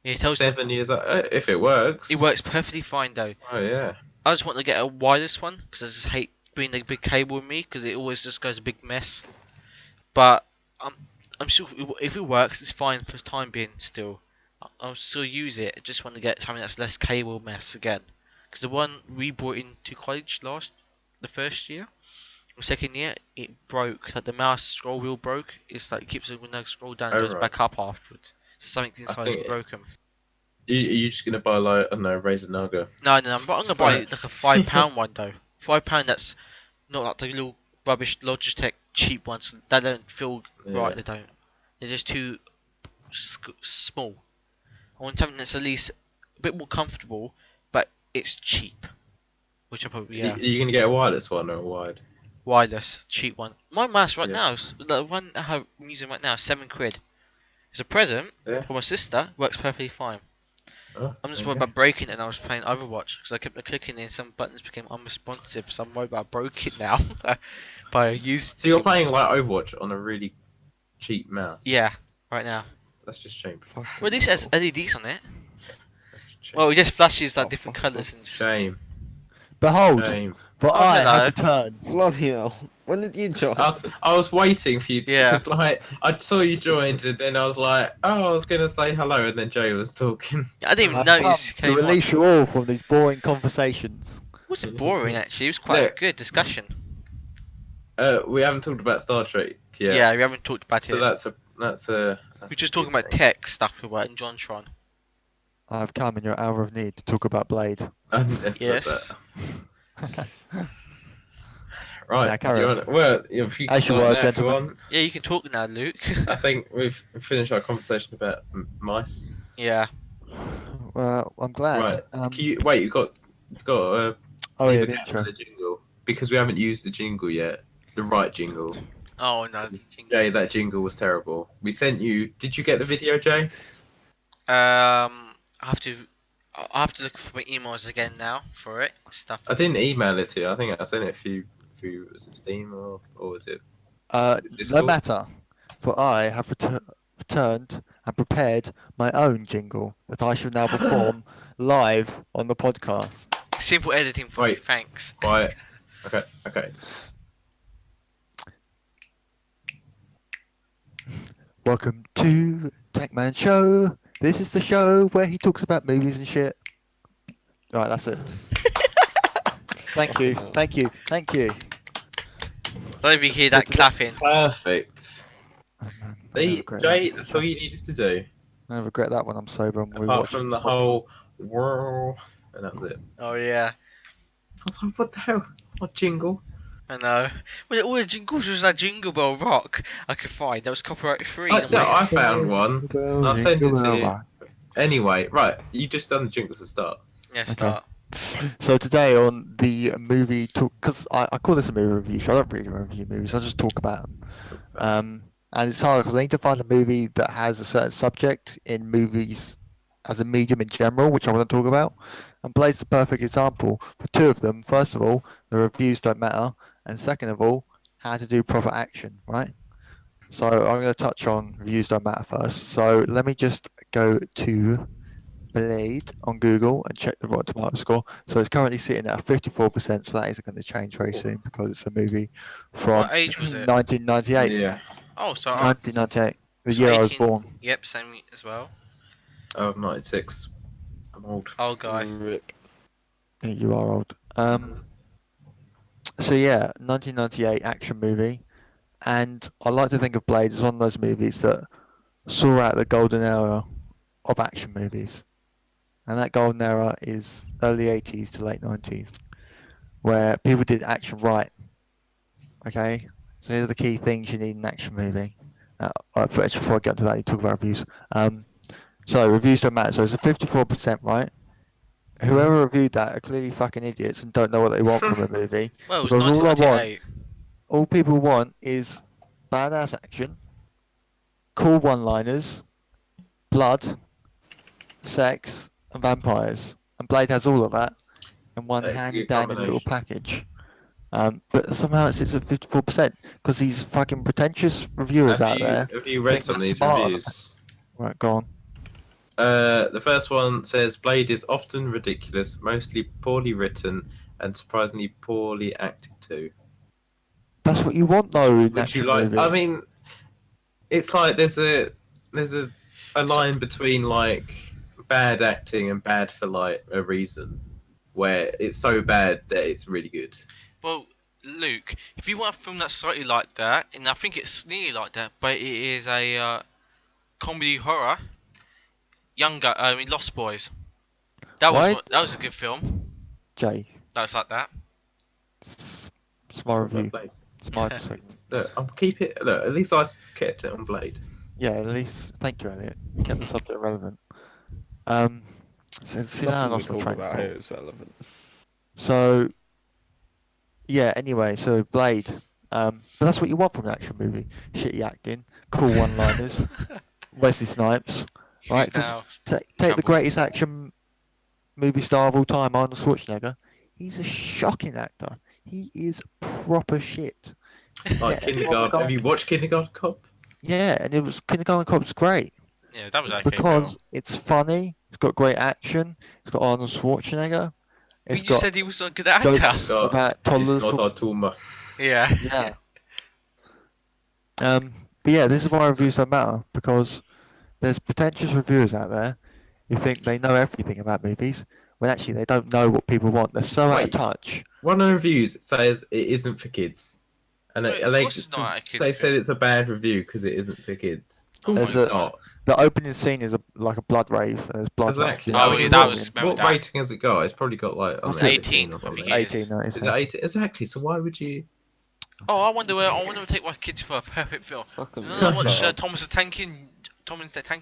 It tells 7 years old. If it works. it works perfectly fine though. Oh yeah. I just want to get a wireless one because I just hate bringing a big cable with me because it always just goes a big mess. But I'm sure if it works, it's fine for the time being. Still, I'll still use it. I just want to get something that's less cable mess again. Because the one we brought into college the first year, the second year, it broke. Like the mouse scroll wheel broke. It's like it keeps it when I scroll down, it goes back up afterwards. So something inside is broken. You're just gonna buy like I don't know, Razer Naga. No, I'm gonna buy like a £5 one though. £5 that's not like the little rubbish Logitech cheap ones. They don't feel right. They don't. They're just too small. I want something that's at least a bit more comfortable, but it's cheap. Which I probably You're gonna get a wireless one or a wired? wireless, cheap one. My mouse right Yeah. now, the one I'm using right now, is £7. It's a present for my sister. Works perfectly fine. Oh, I'm just worried about breaking it. And I was playing Overwatch because I kept clicking and some buttons became unresponsive. So I'm worried about I broke it now. By use. So you're playing like Overwatch on a really cheap mouse? Yeah, right now. That's just shameful. Well, at least it has LEDs on it. That's Well, it just flashes like Oh, different fuck. colours and just... shame. Behold, Shame. for Oh, I hello. have returned. Bloody hell! When did you join? I was waiting for you Yeah. because like I saw you joined and then I was like, oh, I was gonna say hello and then Jay was talking. I didn't even I've notice it come to came on. release you all from these boring conversations. It wasn't boring actually. It was quite Look. a good discussion. We haven't talked about Star Trek yet. Yeah, we haven't talked about So it. that's a. We're just talking about tech stuff about in JonTron. I've come in your hour of need to talk about Blade. Yes. Right. Yeah, carry on. Well, if you can As you start were, now if you gentlemen. want. Yeah, you can talk now, Luke. I think we've finished our conversation about mice. Yeah. Well, I'm glad. Right. Can you wait? You got oh yeah, leave a the gap for intro. the jingle because we haven't used the jingle yet. The right jingle. Oh no. Jay, that jingle was terrible. We sent you. Did you get the video, Jay? I have to look for my emails again now for it. Stuff. I didn't email it to you. I think I sent it through was it Steam or was it? No Discord? matter, for I have returned and prepared my own jingle that I shall now perform live on the podcast. Simple editing for me, thanks. Right. Okay. Welcome to TankMan Show. This is the show where he talks about movies and shit. Alright, that's it. Thank you. I don't even hear that clapping. Perfect. Oh, man, I They, regret Jay, that. that's all you needed to do. I regret that when I'm sober and we Apart watch from the podcast. whole whirl, and that was it. Oh yeah, I was like, what the hell? It's not a jingle. I know. Well, all the jingles was that Jingle Bell Rock I could find. That was copyright free. I found one. I'll send it to you. Anyway, right, you just done the jingles to start. Yeah, start. So today on the movie talk, because I call this a movie review show. I don't really review movies. I just talk about them. And it's hard because I need to find a movie that has a certain subject in movies as a medium in general, which I want to talk about. And Blade's the perfect example for two of them. First of all, the reviews don't matter, and second of all, how to do proper action, right? So I'm going to touch on reviews don't matter first. So let me just go to Blade on Google and check the Rotten Tomatoes score. So it's currently sitting at 54%, so that isn't going to change very soon because it's a movie from What age was it? 1998. Yeah. Oh, so I'm 1998, the So year I was 18 born. Yep, same as well. Oh, 96. I'm old. Old guy. Rip. Yeah, you are old. So yeah, 1998 action movie, and I like to think of Blade as one of those movies that saw out the golden era of action movies, and that golden era is early 80s to late 90s, where people did action right. Okay, so these are the key things you need in an action movie. Actually, before I get into that, you talk about reviews. So reviews don't matter. So it's a 54%, right? Whoever reviewed that are clearly fucking idiots and don't know what they want from a movie. Well, it was Because $19.98. all people want is badass action, cool one-liners, blood, sex, and vampires. And Blade has all of that in one That's a handy good dandy little combination. package. But somehow it sits at 54% because these fucking pretentious reviewers out there. Have you read think some of they're these smarter than reviews? Right, go on. The first one says Blade is often ridiculous, mostly poorly written, and surprisingly poorly acted too. That's what you want though in an Would you action like? movie. I mean, it's like there's a line between like bad acting and bad for like a reason, where it's so bad that it's really good. Well, Luke, if you want a film that's slightly like that, and I think it's nearly like that, but it is a comedy horror, Lost Boys. That Why? was a good film. Jay, That was like that. it's my Talk review. about Blade. It's my segment. Look, I'll keep it. Look, at least I kept it on Blade. Yeah, at least. Thank you, Elliot. Kept the subject relevant. So see now I Nothing we lost my talk train of about thought. here is relevant. So yeah. Anyway, so Blade. But that's what you want from an action movie: shitty acting, cool one-liners, Wesley Snipes. Right? Who's Just now take the trouble? greatest action movie star of all time, Arnold Schwarzenegger. He's a shocking actor. He is proper shit. Like Yeah, Kindergarten. Have you watched Kindergarten Cop? Yeah, and it was Kindergarten Cop's great Yeah, that was okay. because it's funny. It's got great action. It's got Arnold Schwarzenegger. But It's you got said he was a good actor. jokes about It's toddlers. not a tumor. Yeah. Yeah. But yeah, this is why reviews don't matter because there's pretentious reviewers out there who think they know everything about movies when actually they don't know what people want. They're so out of Wait. touch. One of the reviews says it isn't for kids, and Wait, of course it's not a kid they film. said it's a bad review because it isn't for kids. Of course Oh it's my There's not. The opening scene is like a blood rave. And there's blood. Exactly. Oh, I mean, yeah, that what- was- What remember that. rating has it got? It's probably got like That's 18, or I something. think it is. 18. No, it's Is it 18? Exactly. So why would you? Oh, I wonder to take my kids for a perfect film. Fucking I want to watch fuck. Thomas the Tank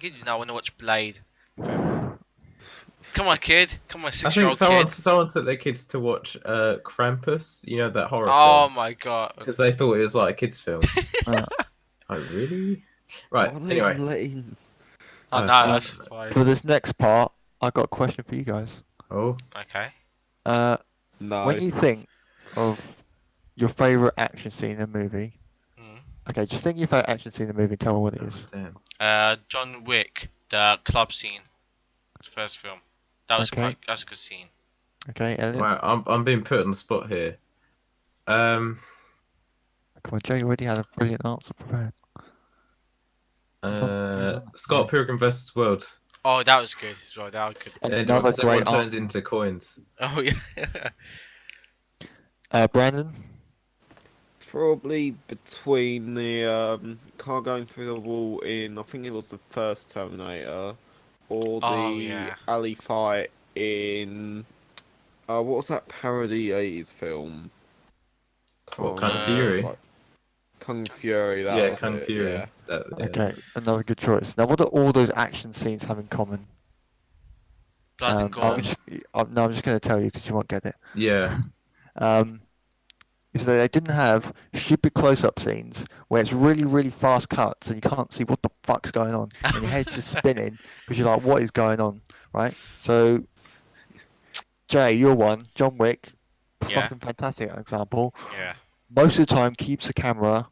Engine. No, I want to watch Blade. Come on, kid. Come on, I think 6-year-old kid. someone took their kids to watch Krampus. You know that horror Oh film my god. because they thought it was like a kids film. Uh, Oh really? Right. Why are they Anyway. even letting... Oh no, Uh, that's surprised. for this next part, I got a question for you guys. Oh. Okay. No. When you think of your favorite action scene in a movie, Mm. okay, just think of your favorite action scene in a movie and tell me what it is. Damn. John Wick, the club scene, the first film. That was Okay. that was a good scene. Okay, Elliot. Right. I'm being put on the spot here. Come on, Joe, you already had a brilliant answer prepared. Scott Pilgrim vs. World. Oh, that was good as well. That was good. And And another everyone great turns answer. into coins. Oh yeah. Brandon. Probably between the car going through the wall in, I think it was the first Terminator, or the Oh, yeah. alley fight in, what was that parody 80s film? What, Can't Kung remember. Fury? It's like Kung Fury, that Yeah, was Kung it, Fury. yeah. Yeah. Okay, another good choice. Now, what do all those action scenes have in common? Blood and gore. I'm just going to tell you because you won't get it. Yeah. Is that they didn't have stupid close-up scenes where it's really, really fast cuts and you can't see what the fuck's going on and your head's just spinning because you're like, what is going on, right? So, Jay, you're one. John Wick, Yeah. fucking fantastic example. Yeah, Most of the time keeps the camera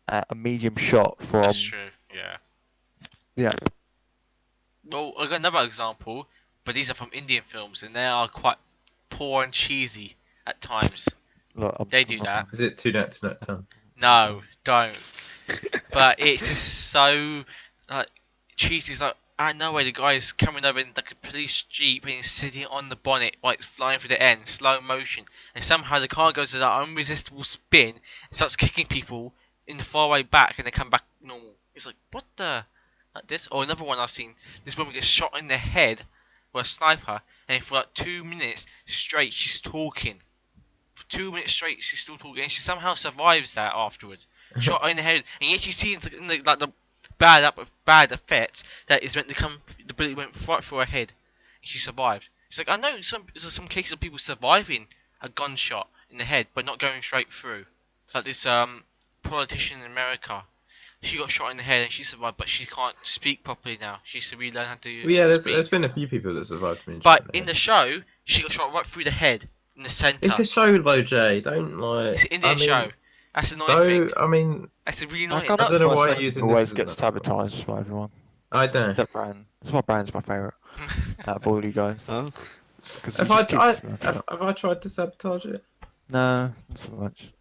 at a medium shot from, that's true. Yeah. yeah, Well, I got another example, but these are from Indian films, and they are quite poor and cheesy at times. look, They do that. Is it too net to net tongue? No, don't. But it's just so like cheesy. It's like out of nowhere, the guy is coming over in like a police jeep and he's sitting on the bonnet while it's flying through the air in slow motion. And somehow the car goes to that unresistible spin and starts kicking people in the far way back and they come back normal. It's like, what the? Like this? Or another one I've seen. This woman gets shot in the head by a sniper and for like 2 minutes straight she's talking. For 2 minutes straight she's still talking and she somehow survives that afterwards. Shot in the head. And yet you see like the bad effects that is meant to come. The bullet went right through her head, and she survived. It's like I know some cases of people surviving a gunshot in the head, but not going straight through. Like this politician in America, she got shot in the head and she survived, but she can't speak properly now. She needs to relearn how to. Well, yeah, speak. there's been a few people that survived from But in the show, she got shot right through the head in the center. It's a show though, Jay. Don't like. It's an Indian show. That's the annoying So thing. I mean, That's a really I annoying. can't I don't know why It using always this gets as sabotaged by everyone. I don't know. Except Bran. That's why Bran's my favourite out of all you guys. Huh? 'Cause Have he I, just I, keeps going for have, it. have I tried to sabotage it? No, not so much.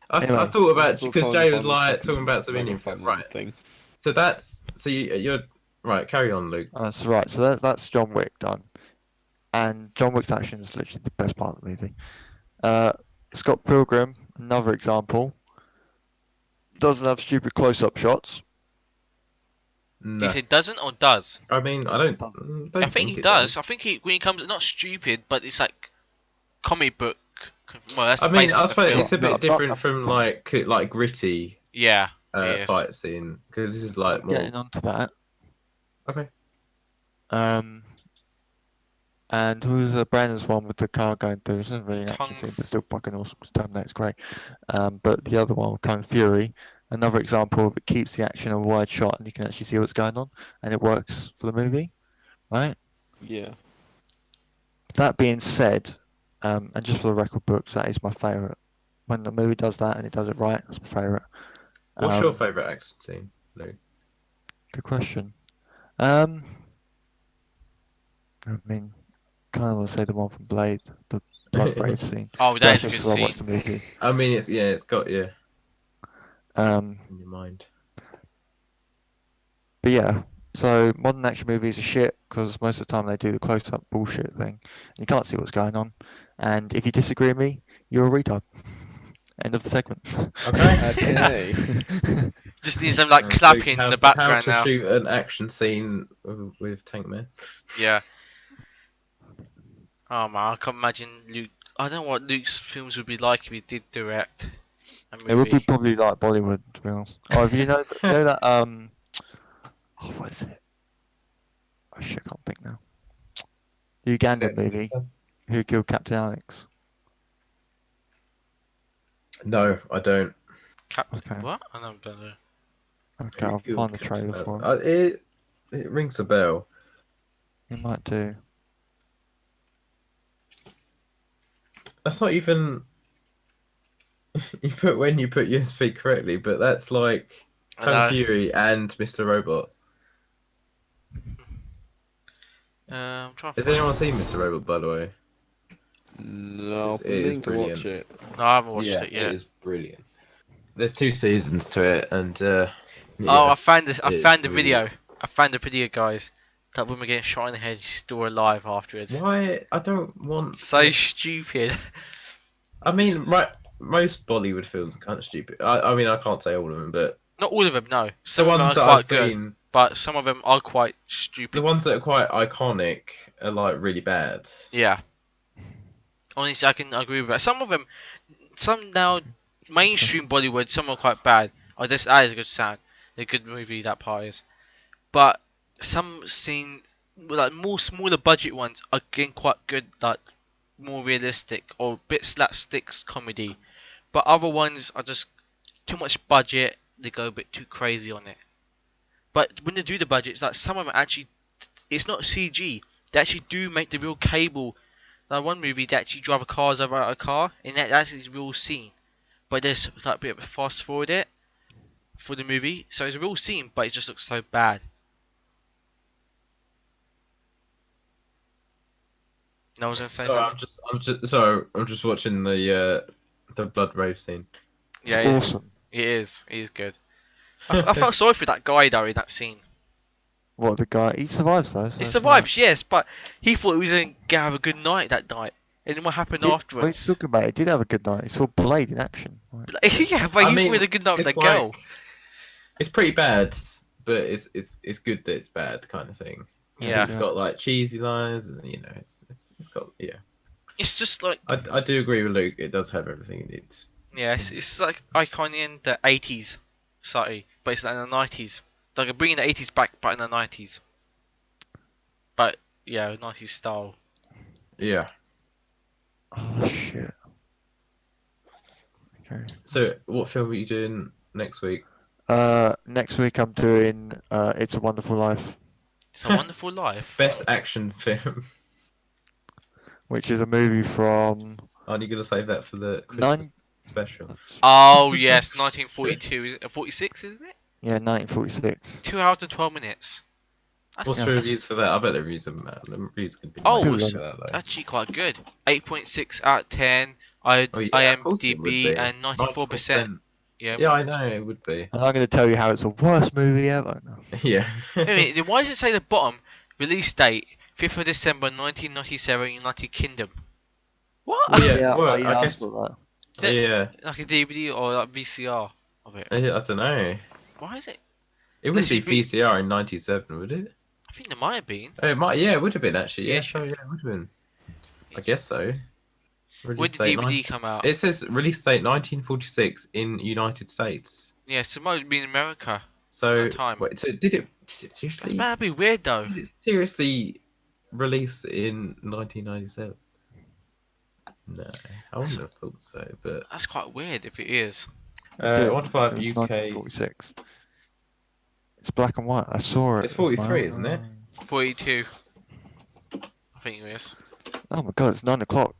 I Anyway, thought about Still because trying Jay to was find like this talking about some fucking Indian fun right? thing. So you're right. Carry on, Luke. That's right. So that's John Wick done, and John Wick's action is literally the best part of the movie. Scott Pilgrim, another example, doesn't have stupid close-up shots. Do No. you say doesn't or does? I mean, I don't I think he it does. I think when he comes, not stupid, but it's like comic book. Well, that's I the mean, basis I of the suppose film. it's a No, bit different from like gritty Yeah, it is. fight scene because this is like more. Getting onto that. Okay. And who's Brandon's one with the car going through? It's not really an action Kung scene, but still fucking awesome. It's done there, it's great. But the other one, Kung Fury, another example of it keeps the action a wide shot and you can actually see what's going on, and it works for the movie, right? Yeah. That being said, and just for the record books, that is my favourite. When the movie does that and it does it right, that's my favourite. What's your favourite action scene, Luke? Good question. I mean, kind of want to say the one from Blade, the blood brave scene. Oh, But that is that's a just good 'cause I scene. watched the movie. I mean, it's got you Um, in your mind. but yeah, so modern action movies are shit because most of the time they do the close-up bullshit thing. You can't see what's going on. And if you disagree with me, you're a retard. End of the segment. Okay. Just need some like So clapping how in the to- how background to now. shoot an action scene with TankMan. Yeah. Oh man, I can't imagine Luke. I don't know what Luke's films would be like if he did direct a movie. It would be probably like Bollywood, to be honest. Oh, if you know that oh, what is it? Oh shit, I can't think now. The Ugandan movie, Who Killed Captain Alex. No, I don't. Okay. What? I don't know. Okay, I'll find the trailer for it. It rings a bell. You might do. That's not even. You put USB correctly, but that's like I Kung know. Fury and Mr. Robot. I'm trying to Has find... anyone seen Mr. Robot, by the way? No, It I've is been meaning to brilliant. watch it. No, I haven't watched yeah, it yet. is brilliant. There's 2 seasons to it, and Oh, yeah, I found this. I it is found the really video. I found the video, guys. That woman getting shot in the head, she's still alive afterwards. why I don't want. So stupid. I mean, most Bollywood films are kind of stupid. I mean, I can't say all of them, but Not all of them, no. the Some of them ones are that quite I've good, seen, but some of them are quite the stupid. ones that are quite iconic, are like really bad. Yeah. Honestly, I can agree with that. Some of them, some now mainstream Bollywood, some are quite bad. Oh, that is a good sound. A good movie that part is. But some scene, like more smaller budget ones, are getting quite good, like more realistic or a bit slapstick comedy. But other ones are just too much budget. They go a bit too crazy on it. But when they do the budget, it's like some of them actually, it's not CG. They actually do make the real cable. Like one movie, they actually drive cars over a car, and that's a real scene. But there's like a bit of a fast forward it for the movie, so it's a real scene, but it just looks so bad. No one's gonna say So something. I'm just watching the blood rave scene. Yeah, It's awesome. it is. It is good. I felt sorry for that guy though in that scene. What, the guy? He survives though. So He that's survives, yes, but he thought he was going to have a good night that night. And then what happened right. What are you afterwards? talking about? He did have a good night. He saw Blade in action. Right. Yeah, but I he mean, thought he had a good night with it's the girl. It's pretty bad, but it's good that it's bad kind of thing. Yeah. It's got like cheesy lines, and it's got It's just like, I do agree with Luke. It does have everything it needs. yeah, it's like iconic in the 80s, sorry, but it's like in the 90s. Like bringing the 80s back, but in the 90s. But yeah, 90s style. Yeah. Oh shit. Okay. So, what film are you doing next week? Next week I'm doing It's a Wonderful Life, It's a Wonderful Life. Best action film. which is a movie from Aren't you gonna save that for the Christmas special? Oh yes, 1942. Is it 46? Isn't it? 1946. 2 hours and 12 minutes. That's What's the reviews for that? I bet the reviews are mad. The reviews can be. Oh, mad it's for that, though. actually quite good. 8.6 out of 10. Oh, yeah, of course it would IMDb be. and 94%. Yeah. Yeah, I know it would be. And I'm going to tell you how it's the worst movie ever. No. Yeah. Anyway, then why does it say the bottom? Release date 5th of December 1997, United Kingdom. What? Well, yeah, well, I I guess. saw that. Is it Yeah. like a DVD or like VCR of it? I don't know. Why is it? It wouldn't This be is VCR in '97, would it? I think there might have been. Oh, it might. Yeah, it would have been actually. Yeah, Yeah, sure. so yeah, it would have been. I guess so. When Release did date DVD come out? It says release date 1946 in United States. Yeah, so it might have been in America. So, That time. wait, so did it seriously? That'd be weird though. Did it seriously release in 1997? No, I wouldn't have thought so. But That's quite weird if it is. I want to find It was UK. 1946. It's black and white. I saw it. It's 43, isn't it? 42. I think it is. Oh my god, it's 9 o'clock.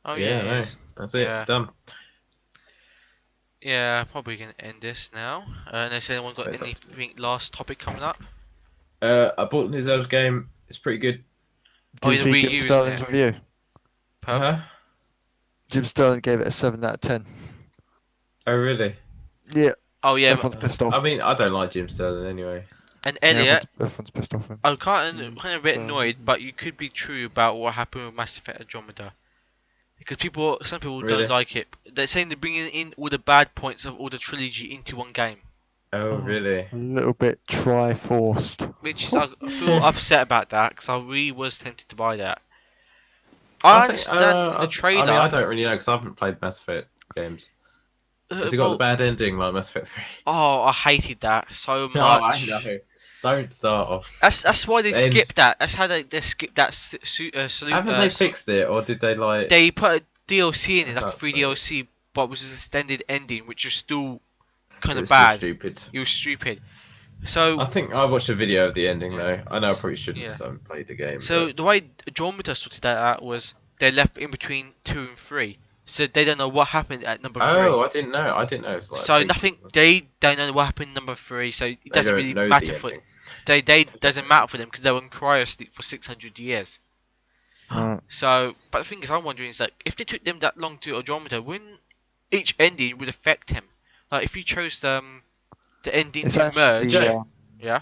Oh Yeah, yeah. no, it is. that's it. Yeah. Done. Yeah, probably gonna end this now. Unless anyone got That's anything last topic coming up. I bought the new Zelda game. It's pretty good. Oh, Did yeah, you the see Wii U, Jim isn't Sterling's it? review? Pub. Huh? Jim Sterling gave it a 7 out of 10. Oh, really? Yeah, Oh yeah, everyone's pissed off. I mean, I don't like Jim Sterling anyway. and Yeah, Elliot. everyone's pissed off. Him. I'm kind of a bit Sterling. annoyed, but you could be true about what happened with Mass Effect Andromeda. Because some people Really? don't like it. They're saying they're bringing in all the bad points of all the trilogy into one game, Oh, Oh. really? A little bit try-forced. which is I feel upset about that because I really was tempted to buy that. I understand in the trailer. I mean, I don't really know because I haven't played Mass Effect games. Has it got the bad ending like Mass Effect 3? Oh, I hated that so No, I much. know. Don't start off. That's why they Ends. skipped that. That's how they skipped that salute. Haven't they fixed it, or did they like? They put a DLC in it, like a That's free so- DLC, but it was an extended ending, which is still kind It of was so bad. stupid. It was stupid. So, I think I watched a video of the ending though. I know I probably shouldn't Yeah. because I haven't played the game. so but- the way Andromeda sorted that out was they left in between 2 and 3, so they don't know what happened at number 3. Oh, I didn't know. I didn't know. It was like So big- nothing. They don't know what happened in number 3, so it they doesn't don't really know the matter for ending. they doesn't matter for them because they were in cryo sleep for 600 years. Right. So, but the thing is, I'm wondering is like if they took them that long to Andromeda, wouldn't each ending would affect him? Like if you chose the ending It's to merge, actually, yeah.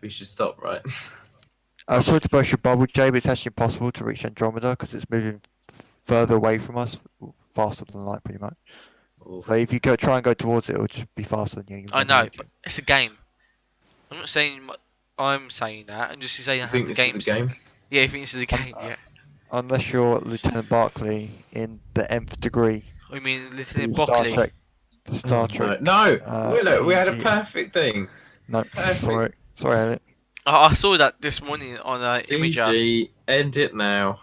We should stop, right? sorry to burst your bubble, Jay, but it's actually impossible to reach Andromeda because it's moving further away from us, faster than light, pretty much. So if you try and go towards it, it'll just be faster than you. I know, but it's a game. I'm not saying I'm saying that. I'm just saying I how think the this game's is a game. Yeah, I think this is a game. Yeah. Unless you're Lieutenant Barclay in the Nth Degree, I mean, the Lieutenant Star Broccoli. Trek, the Star Trek. No, Willow, we had a TNG. perfect thing. No, Perfect. sorry, Elliot. I saw that this morning on Imager. GG, end it now.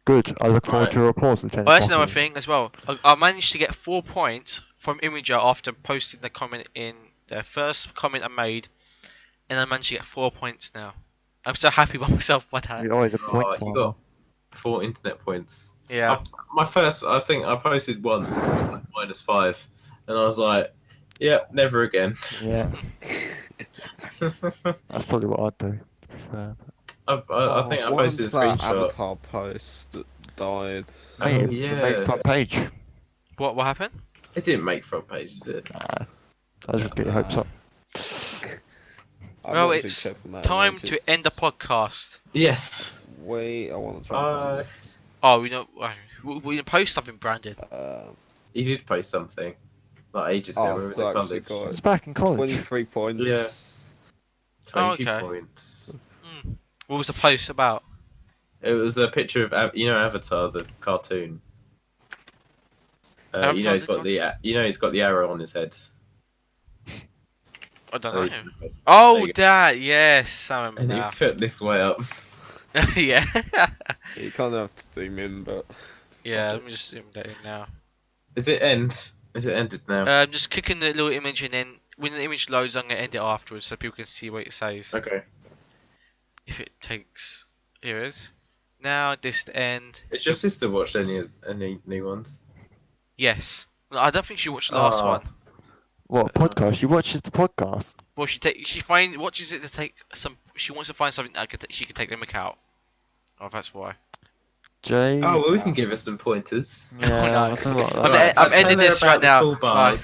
Good. I look forward Right. to your report, Lieutenant. Oh, that's another Barclay. thing as well. I managed to get 4 points from Imager after posting the comment in the first comment I made, and I managed to get 4 points now. I'm so happy with myself by that. You're always a point Oh, for you got 4 internet points. Yeah. My first, I think I posted once, like -5, and I was like, yeah, never again. Yeah, that's probably what I'd do. To be fair. I think I posted a that screenshot. Avatar post that died. Oh, Mate, it yeah. made front page. What happened? It didn't make front page, did it? Nah, I just get your hopes up. I'm Well, not a big it's chef on that, time mate, to end the podcast. Yes. Wait, I want to try and find this. Oh, we don't. We didn't post something, Brandon. He did post something. Like ages ago. Oh, Where I've was still it actually published? got It's back in college. 23 points. Yeah. Oh, 20 okay. points. What was the post about? It was a picture of Avatar, the cartoon. Avatar, you know he's the got he's got the arrow on his head. I don't Oh, know. he's gonna post- there Oh, you go. that, yes, I remember And he now. fit this way up. Yeah. You kind of have to zoom in, but Yeah, let me just zoom that in now. Is it end? Is it ended now? I'm just clicking the little image and then when the image loads, I'm going to end it afterwards so people can see what it says. Okay. If it takes... Here it is. Now, this to end. Has your sister watched any new ones? Yes. No, I don't think she watched the last Oh. one. What podcast? She watches the podcast. Well, she watches it to take some... She wants to find something that she can take the mick out. Oh, that's why. Jay. Oh, well, we can give her some pointers. Yeah, no. I don't know what I'm that- ending this right now. Bye.